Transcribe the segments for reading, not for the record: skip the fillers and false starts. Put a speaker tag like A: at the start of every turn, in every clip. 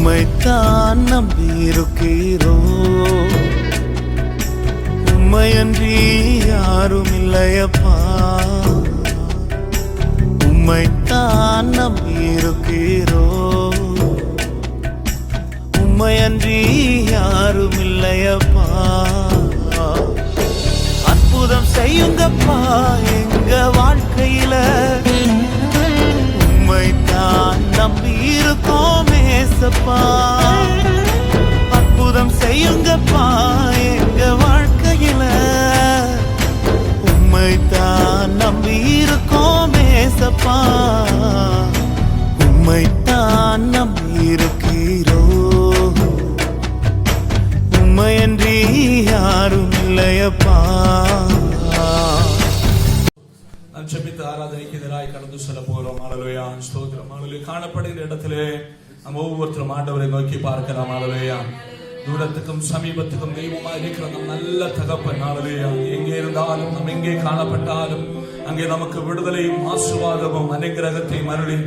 A: உம்மைத்தான் நம்பியிருக்கிறோம், உம்மையன்றி யாரும் இல்லையப்பா. உம்மைத்தான் நம்பியிருக்கிறோம், உம்மையன்றி யாரும் இல்லையப்பா. அற்புதம் செய்யுங்கப்பா எங்க வாழ்க்கையில, உம்மைத்தான் நம்பியிருக்கோம் ஏசப்பா. அற்புதம் செய்யுங்கப்பா எங்க வாழ்க்கையில, உம்மைத்தான் நம்பியிருக்கோம் ஏசப்பா. உம்மைத்தான் நம்பியிருக்கிறோம், உம்மையன்றி யாரும் இல்லையப்பா.
B: ஜெபித்து ஆராதனைக்கு எதிராய் கடந்து செல்ல போகிறோம். ஹல்லேலூயா, ஸ்தோத்திரம். ஹல்லேலூயா. காணப்படுகிற இடத்திலே நம்ம ஒவ்வொருத்தரும் ஆண்டவரை நோக்கி பார்க்கலாம். ஹல்லேலூயா. தூரத்துக்கும் சமீபத்துக்கும் தெய்வமாக இருக்கிற நம் நல்ல தகப்பன். ஹல்லேலூயா. எங்கே இருந்தாலும் நம்ம எங்கே காணப்பட்டாலும் அங்கே நமக்கு விடுதலையும் ஆசீர்வாதமும் அனுக்கிரகத்தையும் அருளி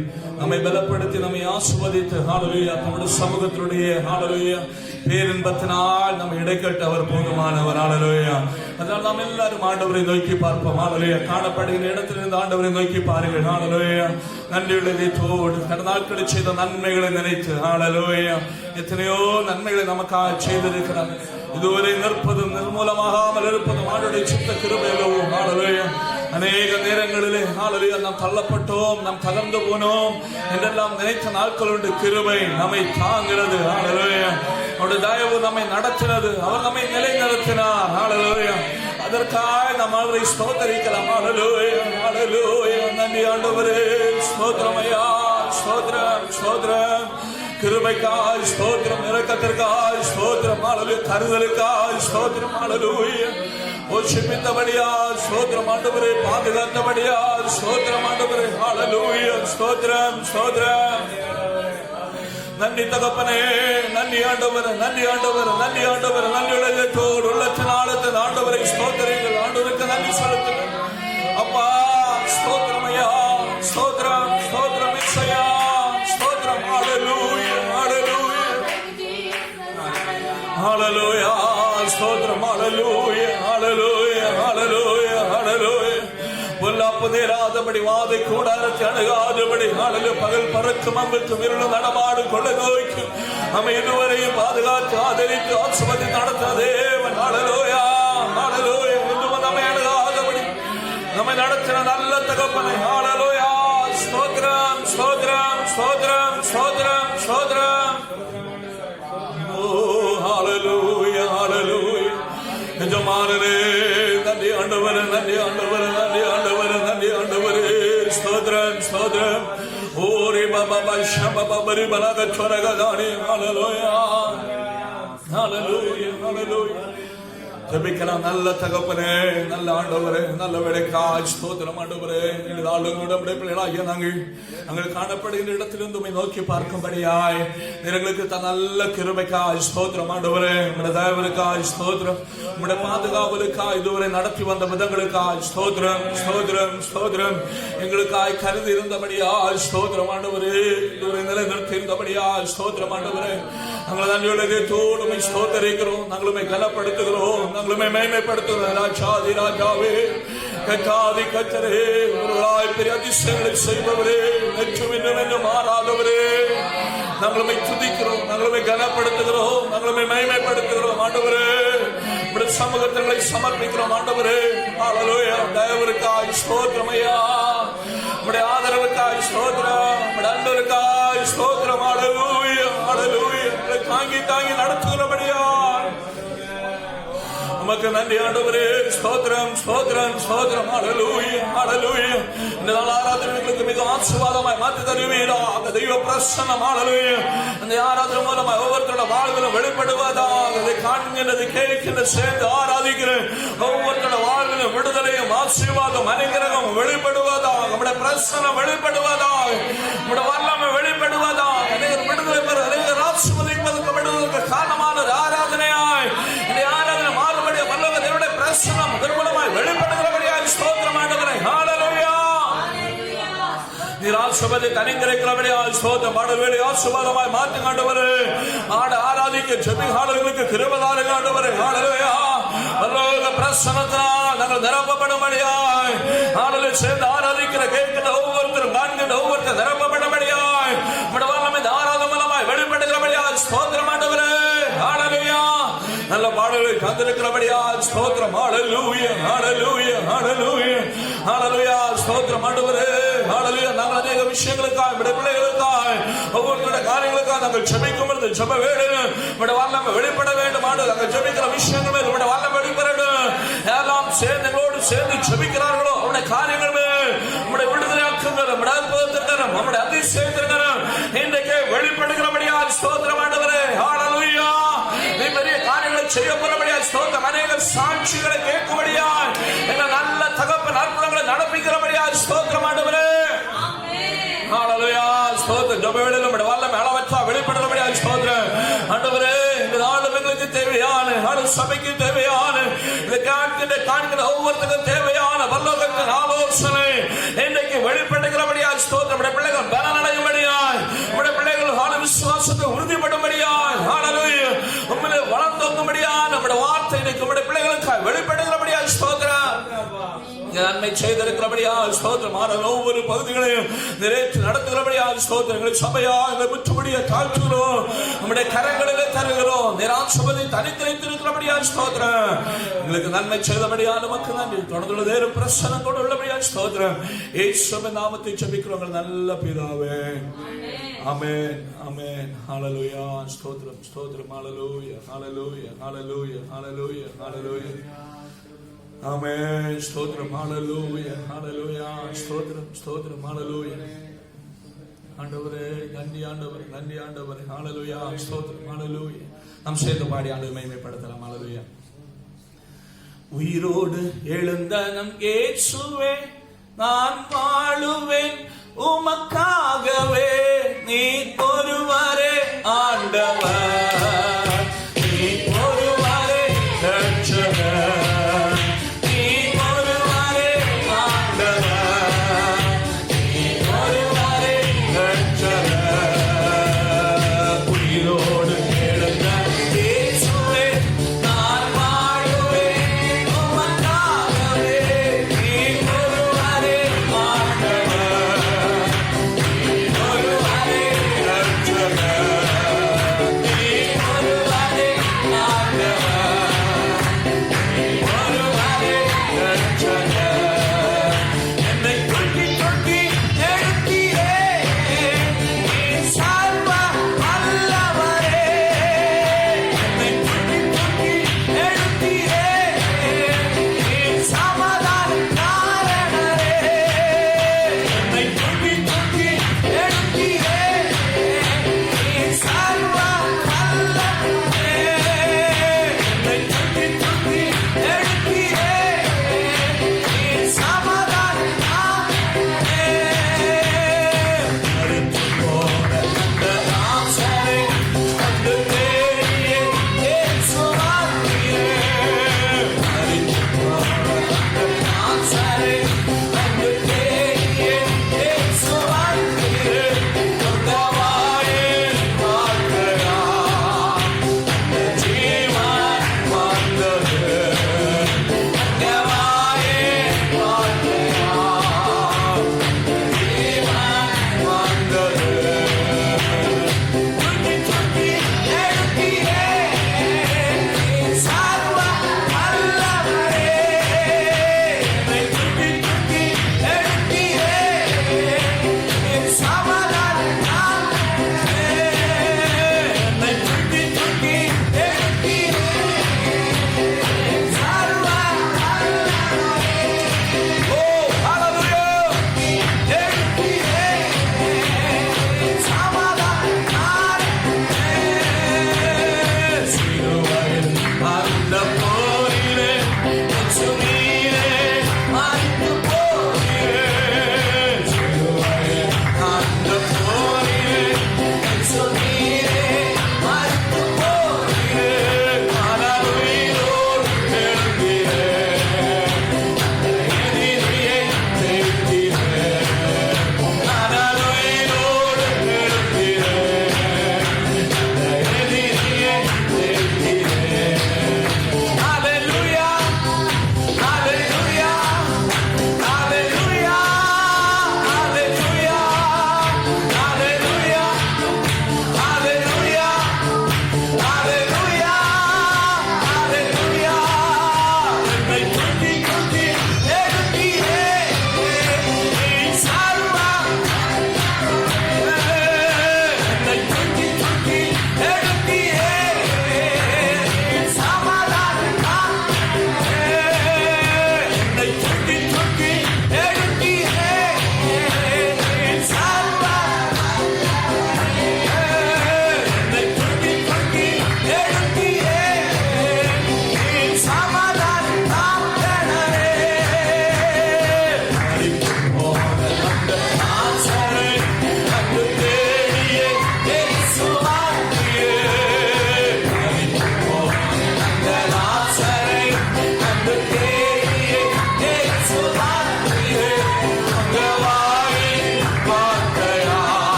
B: நம்மை பலப்படுத்தி நம்மை ஆசீர்வதித்து ஹல்லேலூயா நம்முடைய சமூகத்தினுடைய ஹல்லேலூயா பேரின்பத்தினால் நம்ம இடைக்கட்ட அவர் போதுமானவர். ஹல்லேலூயா. அதனால் நாம் எல்லாரும் ஆண்டவரை நோக்கி பார்ப்போம். ஹல்லேலூயா. காணப்படுகிற இடத்திலிருந்து ஆண்டவரை நோக்கி பாருங்கள். ஹல்லேலூயா. நன்றியுள்ளதை தோடு கடந்த நாட்களில் செய்த நன்மைகளை நினைத்து ஹல்லேலூயா எத்தனையோ நன்மைகளை நமக்காக செய்திருக்கிறார். இதுவரை நிற்பதும் நிர்மூலமாகாமல் இருப்பதும் ஆண்டவருடைய சித்த கிருபையிலோ. ஹல்லேலூயா. அநேக நேரங்களிலே ஹல்லேலூயா நாம் தள்ளப்பட்டோம், நாம் தகர்ந்து போனோம் என்றெல்லாம் நினைத்த நாட்களுடைய கிருபை நம்மை தாங்கிறது. ஹல்லேலூயா. அவருடைய தயவு நம்மை நடத்தினது, அவர் நம்மை நிலைநிறுத்தினார். ஹல்லேலூயா. அதற்காக நாம் அவரை ஸ்தோத்திரிக்கலாம். ஹல்லேலூயா, ஹல்லேலூயா. நன்றி ஆண்டவரே, ஸ்தோத்திரம் ஐயா, ஸ்தோத்திரம், ஸ்தோத்திரம். கிருபைக்காய் ஸ்தோத்திரம், இரக்கத்திற்காய் ஸ்தோத்திரம். ஹல்லேலூயா. கருதலுக்காய் ஸ்தோத்திரம். ஹல்லேலூயா. போஷிப்பித்தபடியா ஸ்தோத்திரம் ஆண்டவரே, பாதுகாத்தபடியா ஸ்தோத்திரம் ஆண்டவரே. ஹல்லேலூயா, ஸ்தோத்திரம், ஸ்தோத்திரம். நன்றி தகப்பனே, நன்றி ஆண்டவர், நன்றி ஆண்டவர், நன்றி ஆண்டவர். நன்றி உள்ளத்தோடு உள்ளத்தின் ஆழத்தின் ஆண்டவரை ஸ்தோத்திரங்கள். ஆண்டவருக்கு நன்றி செலுத்துங்கள் அப்பா. ஸ்தோத்திரம் ஐயா, ஸ்தோத்திரம், ஸ்தோத்திரம் இயேசுயா, ஸ்தோத்திரம். ஹல்லேலூயா, ஹல்லேலூயா, ஹல்லேலூயா, ஸ்தோத்திரம். ஹல்லேலூயா, ஹல்லேலூயா, ஹல்லேலூயா, ஹல்லேலூயா. பொல்லாப்பு நேராதபடி, வாதை கூடாரத்தை அணுகாதபடி, பகல் பறக்கும் அம்புக்கும் இருளும் நடமாடும் கொள்ள நோய்க்கும் நம்ம இதுவரையும் பாதுகாத்து ஆதரித்து ஆசுமதி நடத்த தேவன். ஹல்லேலூயா, ஹல்லேலூயா. இன்னும் நம்மை அணுகாதபடி நம்மை நடத்தின நல்ல தகப்பனை. ஹல்லேலூயா, ஸ்தோத்திரம், ஸ்தோத்திரம், ஸ்தோத்திரம், ஸ்தோத்திரம், ஸ்தோத்திரம். ஓ ஹல்லேலூயா, ஹல்லேலூயா. எஜமானரே நன்றி ஆண்டவரே, நன்றி ஆண்டவரே, நன்றி ஆண்டவரே, நன்றி ஆண்டவரே. ஸ்தோத்திரம், ஸ்தோத்திரம். ஓரி பாபா ஷபபா பரி பலக சொரகதானி. ஹல்லேலூயா, ஹல்லேலூயா, ஹல்லேலூயா. ஜெபிக்கலாம். நல்ல தகப்பனே, நல்ல ஆண்டவரே, நல்ல வேலைக்காய் ஸ்தோத்திரம் ஆண்டவரே. எங்கள் ஆளுங்களுடைய பிள்ளைகளாகிய நாங்கள் காணப்படுகின்ற இடத்திலிருந்து உம்மை நோக்கி பார்க்கும்படியாய் எங்களுக்கு நல்ல கிருபைக்காய் ஸ்தோத்திரம் ஆண்டவரே. உம்முடைய தயவுக்காய் ஸ்தோத்திரம், உம்முடைய பாதுகாவலுக்காய் இதுவரை நடத்தி வந்த விதங்களுக்காய் ஸ்தோத்திரம், ஸ்தோத்திரம், ஸ்தோத்திரம். எங்களுக்காய் கருதி இருந்தபடியாய் ஸ்தோத்திரம் ஆண்டவரே. இதுவரை நிலைநிறுத்தி இருந்தபடியாய் ஸ்தோத்திரம் ஆண்டவரே. நாங்கள் நன்றியுள்ளதை தோடுமை ஸ்தோத்தரிக்கிறோம், நாங்களுமே கனப்படுத்துகிறோம், நாங்களுமே மேன்மைப்படுத்துகிறோம். ராஜாதி ராஜாவே, கத்தாதி கத்தரே, ஒருவராய் பெரிய அதிசயங்களை செய்பவரே, நெற்றும் இன்னும் மாறாதவரே, நாங்களுமே துதிக்கிறோம், நாங்களுமே கனப்படுத்துகிறோம், நாங்களுமே மேன்மைப்படுத்துகிறோம் ஆண்டவரே. உம்முடைய சமூகத்தை சமர்ப்பிக்கிறோம் ஆண்டவரே. ஹல்லேலூயா. தயவுக்காய் ஸ்தோத்திரம் ஐயா, உம்முடைய ஆதரவுக்காய் ஸ்தோத்திரம், உம்முடைய அன்புக்காய் ஸ்தோத்திரம். ஹல்லேலூயா, ஹல்லேலூயா. தாங்கி தாங்கி நடத்துகிறபடியா உமக்கு நன்றி ஆண்டவரே. ஸ்தோத்திரம், ஸ்தோத்திரம், ஸ்தோத்திரம். ஹல்லேலூயா, ஹல்லேலூயா. இந்த நாள் ஆராதனைகளுக்கு மிக ஆசீர்வாதமாய் மாற்றி தருவீரா அந்த தெய்வ பிரசன்னம். ஹல்லேலூயா. அந்த ஆராதனை மூலமாக ஒவ்வொருத்தரோட வாழ்விலும் வெளிப்படுவதாக. அதை காண்கின்றது, கேட்கின்ற, சேர்ந்து ஆராதிக்கிற ஒவ்வொருத்தரோட வாழ்விலும் விடுதலையும் ஆசீர்வாதம் அனுக்கிரகம் வெளிப்படுவதாக. நம்முடைய பிரசன்னம் வெளிப்படுவதாக, நம்முடைய வல்லமை வெளிப்படுவதாக. அநேகர் விடுதலை பெற, அநேகர் ஆசீர்வதிப்பதற்கு விடுவதற்கு காரணமான ஆராதனையாய் இந்த ஆராதனை மாறுபடிய வல்லமை தேவனுடைய பிரசன்னம் முதன்மூலமாய் வெளிப்படுகிறபடியாய் ஸ்தோத்திரம் ஆண்டவரே. ஹல்லேலூயா. நீர் ஆசீர்வதி சபத்தை தனிக்கிறபடியா ஸ்தோத்திரம். ஆண்டவரே ஆசீர்வாதமாய் மாற்றுங்க ஆண்டவரே. ஆராதிக்க ஜெபிகாரர்களுக்கு கிருபைதாருங்க ஆண்டவரே. ஹல்லேலூயா. பரலோக பிரசன்னத்தால் நாங்கள் நிரப்பப்படும்படியாய் ஆண்டவரே சேர்ந்து ஆராதிக்கிற கேட்கிற ஒவ்வொருத்தரும் காண்கிற ஒவ்வொருத்தர் நிரப்பப்படும்படியாய் உம்முடைய வல்லமை ஆராதனை மூலமாய் வெளிப்படுகிறபடியாய் ஸ்தோத்திரம் ஆண்டவரே. ஹல்லேலூயா. நல்ல பாடலை தந்திருக்கிறபடியா ஸ்தோத்திரம். ஹல்லேலூயா ஹல்லேலூயா ஹல்லேலூயா ஹல்லேலூயா ஸ்தோத்திரம் ஆண்டவரே. ஹல்லேலூயா. நாங்கள் அநேக விஷயங்களுக்காக நம்முடைய பிள்ளைகளுக்காக ஒவ்வொருத்தருடைய காரியங்களுக்காக நாங்கள் ஜெபிக்கும் பொழுது ஜெப வேணும் நம்முடைய வல்லமை வெளிப்பட வேண்டும். ஆண்டு நாங்கள் ஜெபிக்கிற விஷயங்கள் மேல் நம்முடைய வல்லமை வெளிப்படணும். எல்லாம் சேர்ந்து எங்களோடு சேர்ந்து ஜெபிக்கிறார்களோ அவருடைய காரியங்கள் மேல் நம்முடைய விடுதலையாக்குங்கள் நம்முடைய அற்புதத்திற்கரம் நம்முடைய அதிசயத்திற்கரம் இன்றைக்கு வெளிப்படுகிறபடியா ஸ்தோத்திரம் ஆண்டவரே. ஹல்லேலூயா. பெரிய காரியங்களை செய்யப்படும்படியா ஸ்தோத்திரம். அநேக சாட்சிகளை கேட்கும்படியா எங்கள் நல்ல தகப்பன் அற்புதங்களை நடப்பிக்கிறபடியா ஸ்தோத்திரம் ஆண்டவரே. ஹல்லேலூயா. ஸ்தோத்திரம். ஜெபவேளையில் நம்முடைய வல்லமை அளவற்றா வெளிப்படுகிறபடியா ஸ்தோத்திரம் ஆண்டவரே. இந்த நாடு எங்களுக்கு தேவையான சபைக்கு தேவையான இந்த காண்கிற ஒவ்வொருத்தருக்கும் தேவையான பரலோகத்தின் ஆலோசனை இன்றைக்கு வெளிப்படுகிறபடியா ஸ்தோத்திரம். நம்முடைய பிள்ளைகள் பலனடையும்படியாய் நம்முடைய பிள்ளைகள் விசுவாசத்தை உறுதிப்படும்படியாய் ஹல்லேலூயா உம்மிலே வளர்ந்தோங்கும்படியா நம்முடைய வார்த்தை இன்னைக்கு நம்முடைய பிள்ளைகளுக்காக வெளிப்படுகிறபடியா ஸ்தோத்திரம். நன்மை செய்திருக்கிறபடியா ஸ்தோத்திரம். ஒவ்வொரு பகுதிகளையும் நிறைவேற்றி நடத்துகிறபடியா ஸ்தோத்திரம். எங்களை சபையா எங்களை முற்றுபடியா தாழ்த்துகிறோம் நம்முடைய கரங்களிலே தருகிறோம். நிராசபதி தனித்து வைத்திருக்கிறபடியா ஸ்தோத்திரம். எங்களுக்கு நன்மை செய்தபடியா நமக்கு நன்றி. தொடர்ந்துள்ள வேறு பிரசனம் கொண்டு உள்ளபடியா ஸ்தோத்திரம். இயேசுவின் நாமத்தை ஜெபிக்கிறோம் நல்ல பிதாவே. ஆமென் ஆமென். ஹல்லேலூயா. ஸ்தோத்திரம் ஸ்தோத்திரம். ஹல்லேலூயா ஹல்லேலூயா ஹல்லேலூயா ஹல்லேலூயா ஹல்லேலூயா. ஆமென். ஸ்தோத்திரம். ஹல்லேலூயா ஹல்லேலூயா. ஸ்தோத்திரம் ஸ்தோத்திரம். ஹல்லேலூயா. ஆண்டவரே நன்றி ஆண்டவரே நன்றி ஆண்டவரே. ஹல்லேலூயா. ஸ்தோத்திரம். ஹல்லேலூயா. நாம் சேர்ந்து பாடி ஆண்டவரை மகிமைப்படுத்தலாம். ஹல்லேலூயா. உயிரோடு எழுந்த நம் இயேசுவே நான் வாழுவேன் உமக்காகவே நீ ஒருவரே ஆண்டவர் நீ ஒருவரே ரட்சகர் நீ ஒருவரே ஆண்டவர் நீ ஒருவரே ரட்சகர். உயிரோடு எழுந்த இயேசுவே நான் வாழுவேன் உமக்காகவே நீ ஒருவரே ஆண்டவர் நீ ஒருவரே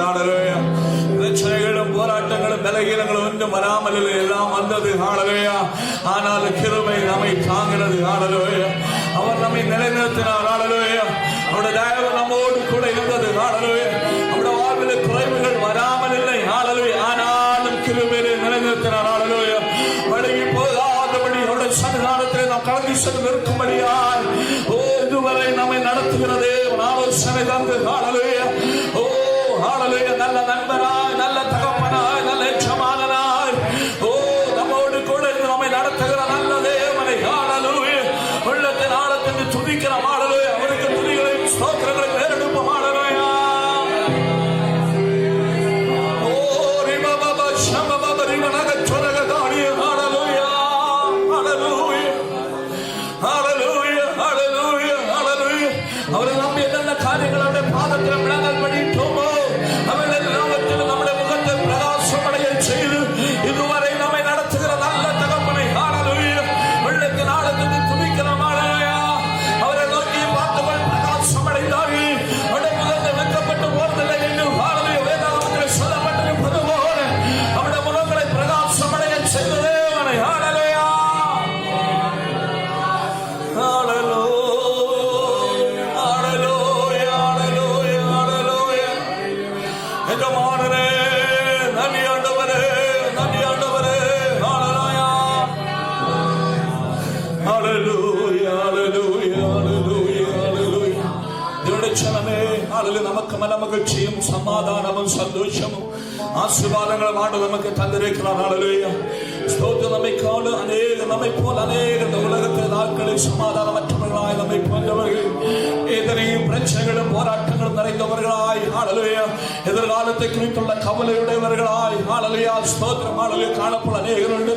B: ஹalleluya. பிரச்சனைகளும் போராட்டங்களும் பலகீனங்களும் ஒன்றும் வராமல் எல்லாம் வந்தது ஹalleluya. ஆனால் கிருபை நம்மை தாங்கினது ஹalleluya. அவர் நம்மை நிலைநிறுத்தினார் ஹalleluya. அவருடைய தயவு நம்மோடு கூட இருந்தது ஹalleluya. நம்முடைய வாழ்வில் குறைவுகள் வராமல் இல்லை ஹalleluya. ஆனாலும் கிருபையை நிலைநிறுத்தினார் ஹalleluya. வழியை போகாதபடி அவருடைய சன்னிதானத்தில் நாம் கடந்து சென்று நிற்கும்படியாய் இதுவரை நம்மை நடத்துகிறதே ஆலோசனை தந்து ஹalleluya. ஓ ஹalleluya. நல்ல நண்பனாய், நல்ல தகப்பனாய், நல்ல எஜமானனாய், ஓ நம்மோடு கூட இருந்து நம்மை நடத்துகிற நல்ல தேவனை ஹalleluya. உள்ளத்தின் ஆழத்தில் துதிக்கிற ஹalleluya. அவருக்கு துதிகளையும் ஸ்தோத்திரங்களையும் ஏறெடுப்போம் ஹalleluya. ஓ ரிபபப ஷமபப ரிபனக சொரகதாடி ஹalleluya. ஹalleluya. ஹalleluya. ஹalleluya. ஹalleluya. அவரை நம்பி என்னென்ன காரியங்களுடைய பாதத்தில் விளங்கல் பண்ணிட்டோமோ அவர்கள் எல்லாவற்றிலும் நம்முடைய முகத்தை பிரகாசமடைய செய்து இதுவரை நம்மை நடத்துகிற நல்ல தகப்பனை ஹalleluya. உள்ளத்தின் ஆழத்தில் துதிக்கிற ஹalleluya. அவரை நோக்கி பார்த்தவள் பிரகாசமடைந்தார்கள். அவருடைய முகத்தை வெட்கப்பட்டு போவதில்லை என்று ஹalleluya வேதாகமத்தில் சொல்லப்பட்டிருப்பது போல அவருடைய முகங்களை பிரகாசமடைய செய்ததே அவனை ஹalleluya. ஹalleluya. எஜமானரே நன்றி ஆண்டவரே, நன்றி ஆண்டவரே ஹalleluya. ஹalleluya. ஹalleluya. ஹalleluya. ஹalleluya. தேவனுடைய ஜனமே ஹalleluya. நமக்கு மன மகிழ்ச்சியும் சமாதானமும் சந்தோஷமும் ஆசீர்வாதங்களும் ஆண்டவர் நமக்கு தந்திருக்கிறார் ஹalleluya. ஸ்தோத்திரம். நம்மை காண நம்மை போல் அநேக இந்த உலகத்தில் நாட்களில் சமாதானமற்றவர்களாய் நம்மை போன்றவர்கள் எதனையும் பிரச்சனைகளும் போராட்டங்களும் நிறைந்தவர்களாய் ஹalleluya. எதிர்காலத்தை குறித்துள்ள கவலையுடையவர்களாய் ஹalleluya. ஸ்தோத்திரம். ஹalleluya. காணப்படும் அநேகர் உண்டு.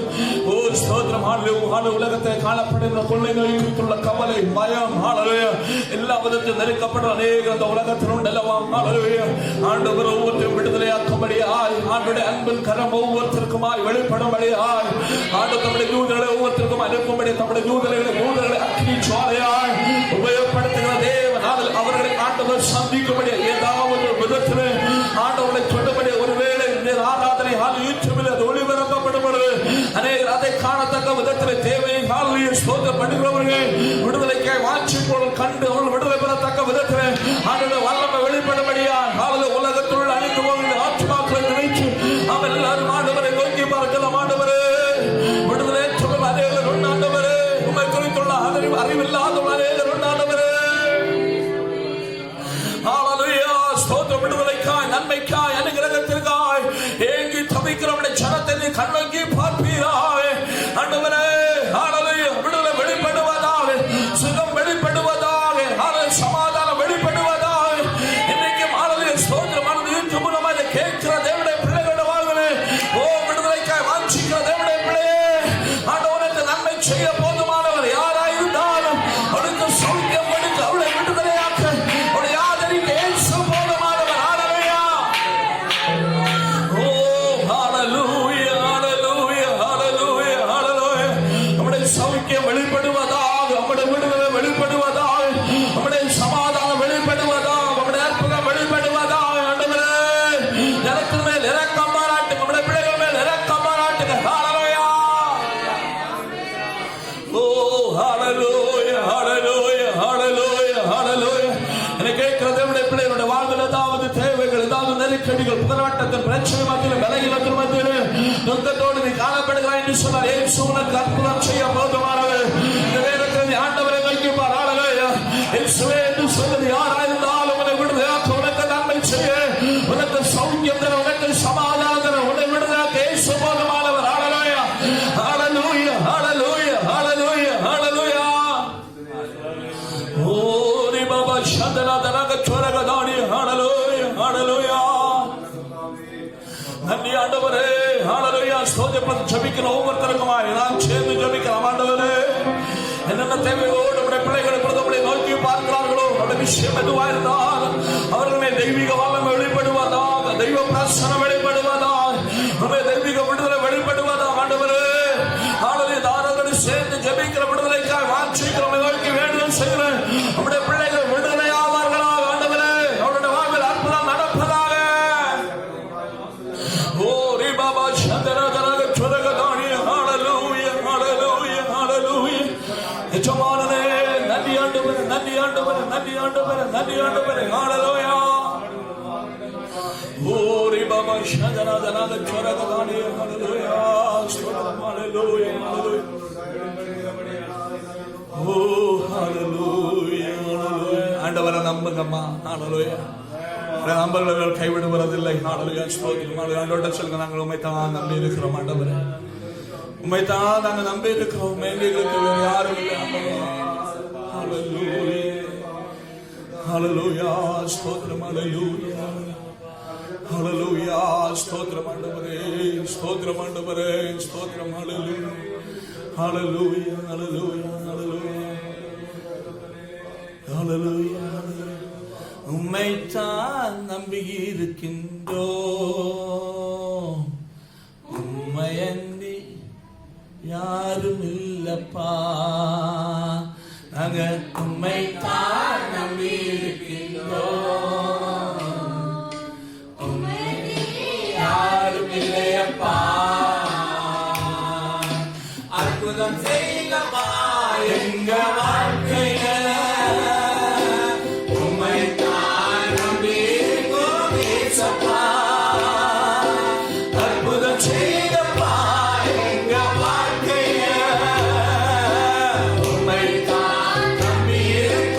B: ஓ ஸ்தோத்திரம். ஹalleluya. உலகத்தில் காணப்படுகிற கொள்ளைகளை குறித்துள்ள கவலை, பயம் ஹalleluya. எல்லா விதத்தில் நெருக்கப்படும் அநேகர் இந்த உலகத்தில் உண்டல்லவாம் ஹalleluya. ஆண்டவர் ஒவ்வொருத்தரும் விடுதலையாக்கும்படியாய் ஆண்டவருடைய அன்பின் கரம் ஒவ்வொருத்தருக்குமாய் வெளிப்படும்படியாய் ஆண்டவர் தம்முடைய தூதர்களை ஒவ்வொருத்தருக்கும் அனுப்பும்படி தம்முடைய தூதர்களை அக்னி ஜுவாலையாய் உபயோகப்படுத்துகிற தேவன் அவர்களை ஆண்டவர் சந்திக்கும்படி ஏதாவது விதத்தில் ஆண்டவர்களை சொல்லும்படி ஒருவேளை ஆராதனை யூடியூபில் அது ஒளிபரப்பப்படும் பொழுது அநேகர் அதை காணத்தக்க விதத்தில் தேவையை ஸ்தோத்திரப்படுகிறவர்கள் விடுதலைக்காய் வாஞ்சிப்போல் கண்டு அவர்கள் விடுதலை பெறத்தக்க விதத்தில் ஆண்டவருடைய வல்லமை வெளிப்படும்படியாய் உலகத்துள் அழிந்து போகிற ஆத்மாக்களை நினைத்து அவன் எல்லாரும் ஆண்டவரை நோக்கி பார்க்கலாம். ஆண்டவரே விடுதலை அநேகர் உண்டாண்டவரே, உண்மை குறித்துள்ள அறிவில்லாத அநேகர் உண்டாண்டவரே ஹalleluya. ஸ்தோத்திரம். விடுதலைக்காய், நன்மைக்காய், அனுகிரகத்திற்காய் ஏங்கி தவிக்கிறவனுடைய ஜனத்தை கண்ணோக்கி பார்ப்பீராய் ஆண்டவரே ஹalleluya. விடுதலை வெளிப்படுவதாக, சுகம் வெளிப்படுவதாக, சமாதானம் வெளிப்படுவதாக இன்னைக்கு ஹalleluya. ஸ்தோத்திரம். மனதின் மூலமாக கேட்கிற தேவனுடைய பிள்ளைகளுடைய வாழ்விலே ஓ விடுதலைக்காய் வாஞ்சிக்கிற தேவனுடைய பிள்ளையே ஆண்டவனுக்கு நன்மை செய்ய போதுமானவர் யாராயிருந்தாலும் அவனுக்கு சௌக்கியம் கொடுத்து அவளை விடுதலையாக்க அவளை ஆதரிக்க இயேசு போதுமானவர் ஹalleluya. ஓ ஹalleluya. ஹalleluya. ஹalleluya. ஹalleluya. நம்முடைய சௌக்கியம் வெளிப்படுவதாக, நம்முடைய விடுதலை வெளிப்படுவதாக, நம்முடைய சமாதானம் வெளிப்படுவதாக, நம்முடைய அற்புதம் வெளிப்படுவதாக ஆண்டவரே ஜனத்தின் மேல் இரக்கம் பாராட்டுங்க, நம்முடைய பிள்ளைகள் மேல் இரக்கம் பாராட்டுங்க ஹalleluya. ஓ ஹalleluya. ஹalleluya. ஹalleluya. ஹalleluya. என்னை கேட்கிற தேவனுடைய பிள்ளைகளுடைய வாழ்வில் ஏதாவது தேவைகள், ஏதாவது நெருக்கடிகள், போராட்டத்தின் பிரச்சனை மத்தியில், விலகினத்தின் மத்தியில் துக்கத்தோடு நீ காணப்படுகிறாய் என்று சொன்னார். இயேசு உனக்கு அற்புதம் செய்ய போதுமானவர். இந்த நேரத்தில் ஆண்டவரை நோக்கி பார் ஹalleluya. இயேசுவே என்று சொல்வது யாராயிருந்தாலும் உன்னை விடுதலையாக்க, உனக்கு நன்மை செய்ய, உனக்கு சௌக்கியம் தர, உனக்கு சமாதானம் தர, உன்னை விடுதலையாக்க இயேசு போதுமானவர் ஹalleluya. ஹalleluya. ஹalleluya. ஹalleluya. ஹalleluya. ஓ ரிபப ஷந்தன தனக சொரகதாடி ஹalleluya. ஹalleluya. நன்றி ஆண்டவரே ஹalleluya. ஸ்தோத்திரம். ஜெபிக்கிற ஒவ்வொருத்தருக்குமாய் நான் சேர்ந்து ஜெபிக்கிறோம் ஆண்டவரே. என்னென்ன தேவையோடு நம்முடைய பிள்ளைகளை பிரதமரை நோக்கி பார்க்கிறார்களோ அவருடைய விஷயம் எதுவாக இருந்தாலும் அவர்களுமே தெய்வீக வல்லமை வெளிப்படுவதாக, தெய்வ பிரசன்னம் வெளிப்படுவதாக, தெய்வீக விடுதலை வெளிப்படுவதாக ஆண்டவரே ஹalleluya. தாராளோடு சேர்ந்து ஜெபிக்கிற விடுதலைக்காக வாஞ்சிக்கிறோம், நோக்கி வேண்டுதல் செய்கிறேன். நம்முடைய பிள்ளைகள் விடுதலையாவார்களாக ஆண்டவரே. அவருடைய வாழ்வில் அற்புதம் நடப்பதாக ஓரி பாபா ஷதனா தனால சரகதானே ஹalleluya ஸ்தோத்திரம் ஹalleluya ஹalleluya ஓ ஹalleluya ஹalleluya ஆண்டவரை நம்புங்கம்மா ஹalleluya நம்பர்கள் கைவிடுவதில்லை ஹalleluya ஸ்தோத்திரம் ஹalleluya ஆண்டவரே சொல்லுங்க நாங்கள் உம்மை தான் நம்பி இருக்கிறோம் ஆண்டவரே உம்மை தான் நாங்கள் நம்பி இருக்கிறோம் எங்களுக்கு வேறு யாரும் இல்லை ஹalleluya ஹalleluya ஸ்தோத்திரம் ஹalleluya ஹalleluya ஸ்தோத்திரம் ஆண்டவரே ஸ்தோத்திரம் ஆண்டவரே ஸ்தோத்திரம் ஹalleluya ஹalleluya ஹalleluya ஹalleluya ஹalleluya உம்மை தான் நம்பி இருக்கின்றோம் உம்மை அன்றி யாரும் இல்லப்பா நாங்க உம்மை தான் நம்பி இருக்கின்றோம் உம்மை யாரும் இல்லையப்பா அற்புதம் செய்யப்பா எங்க வாழ்க்கையில உம்மை தான் நம்பி இருக்கோம் ஏசப்பா அற்புதம் செய்யப்பா எங்க வாழ்க்கையில உம்மை தான் நம்பி இருக்கோம்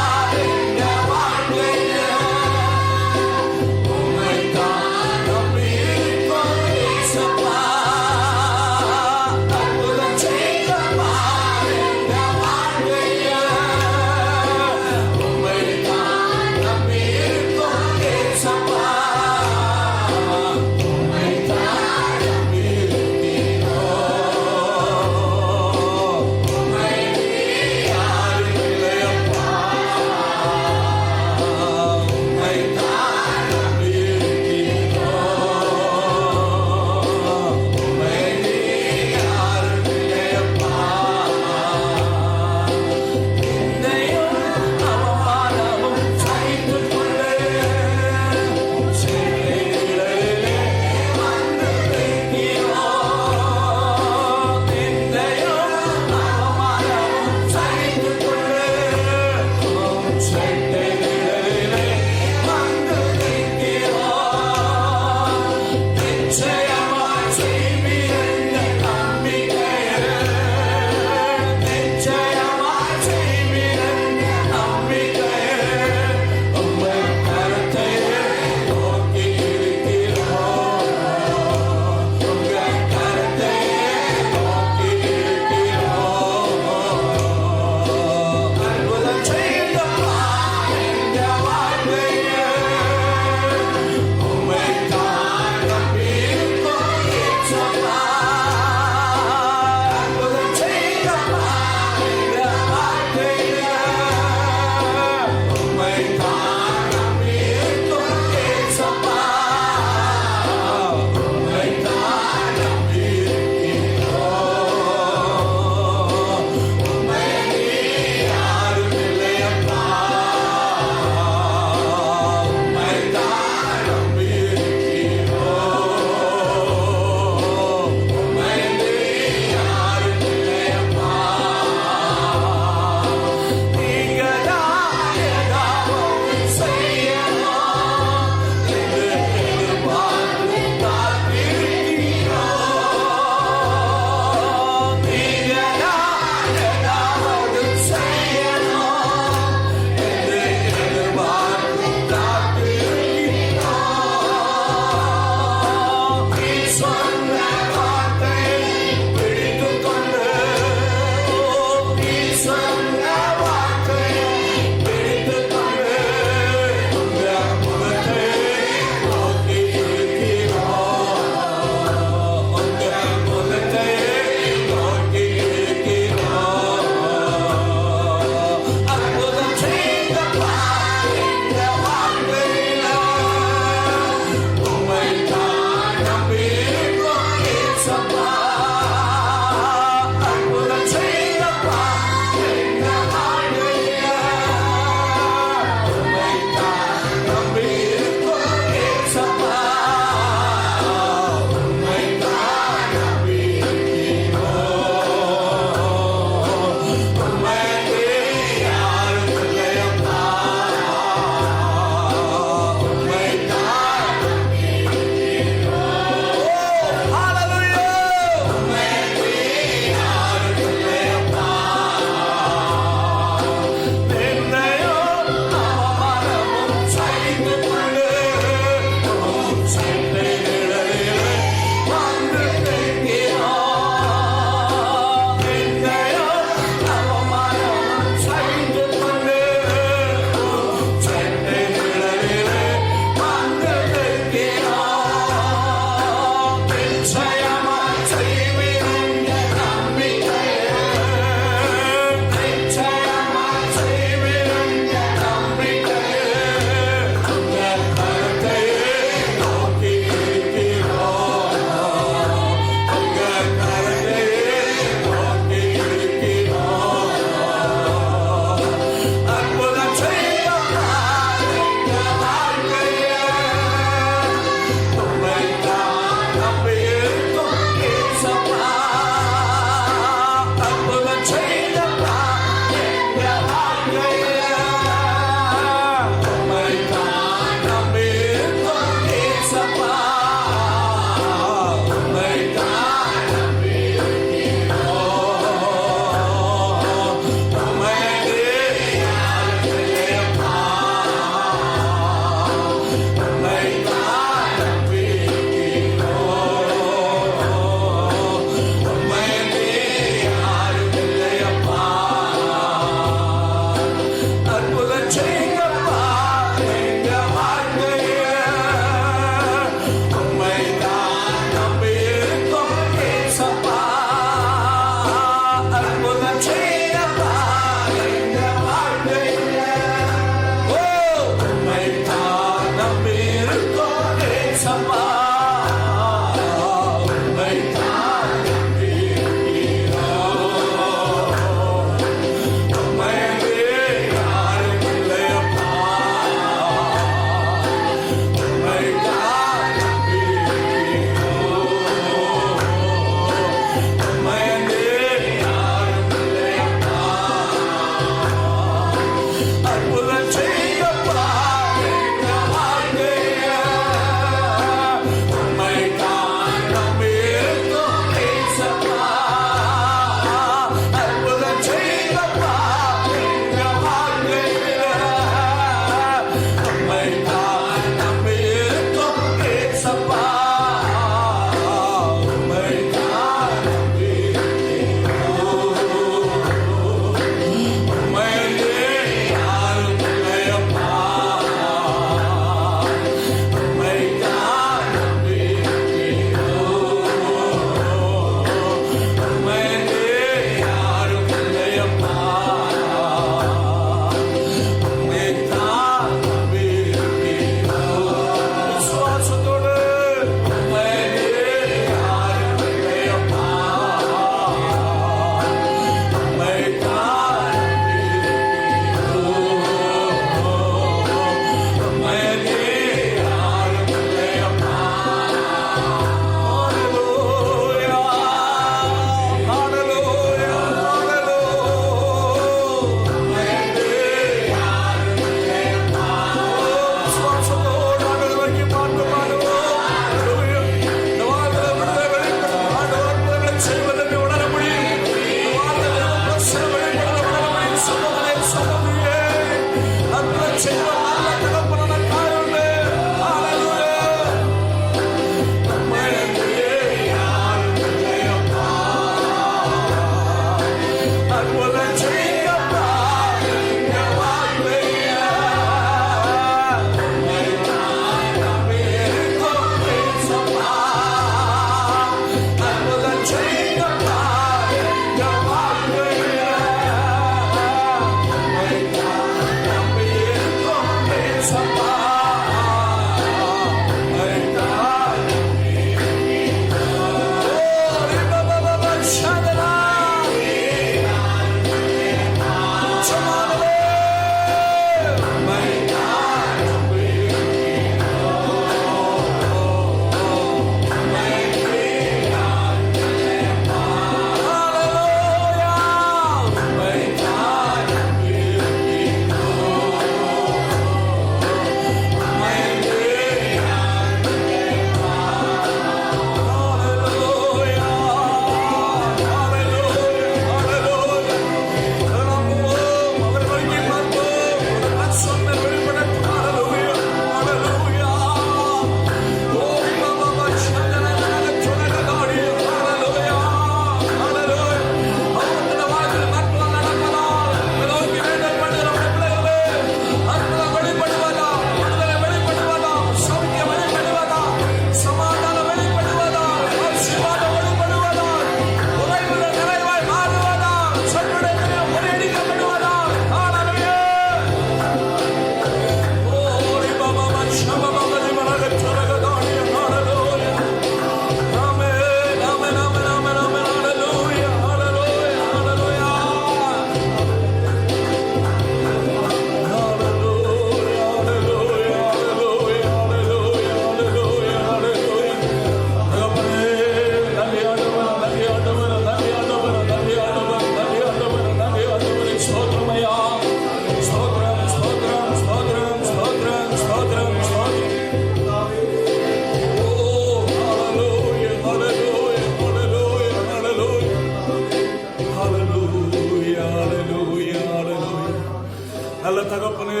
B: தகப்பனே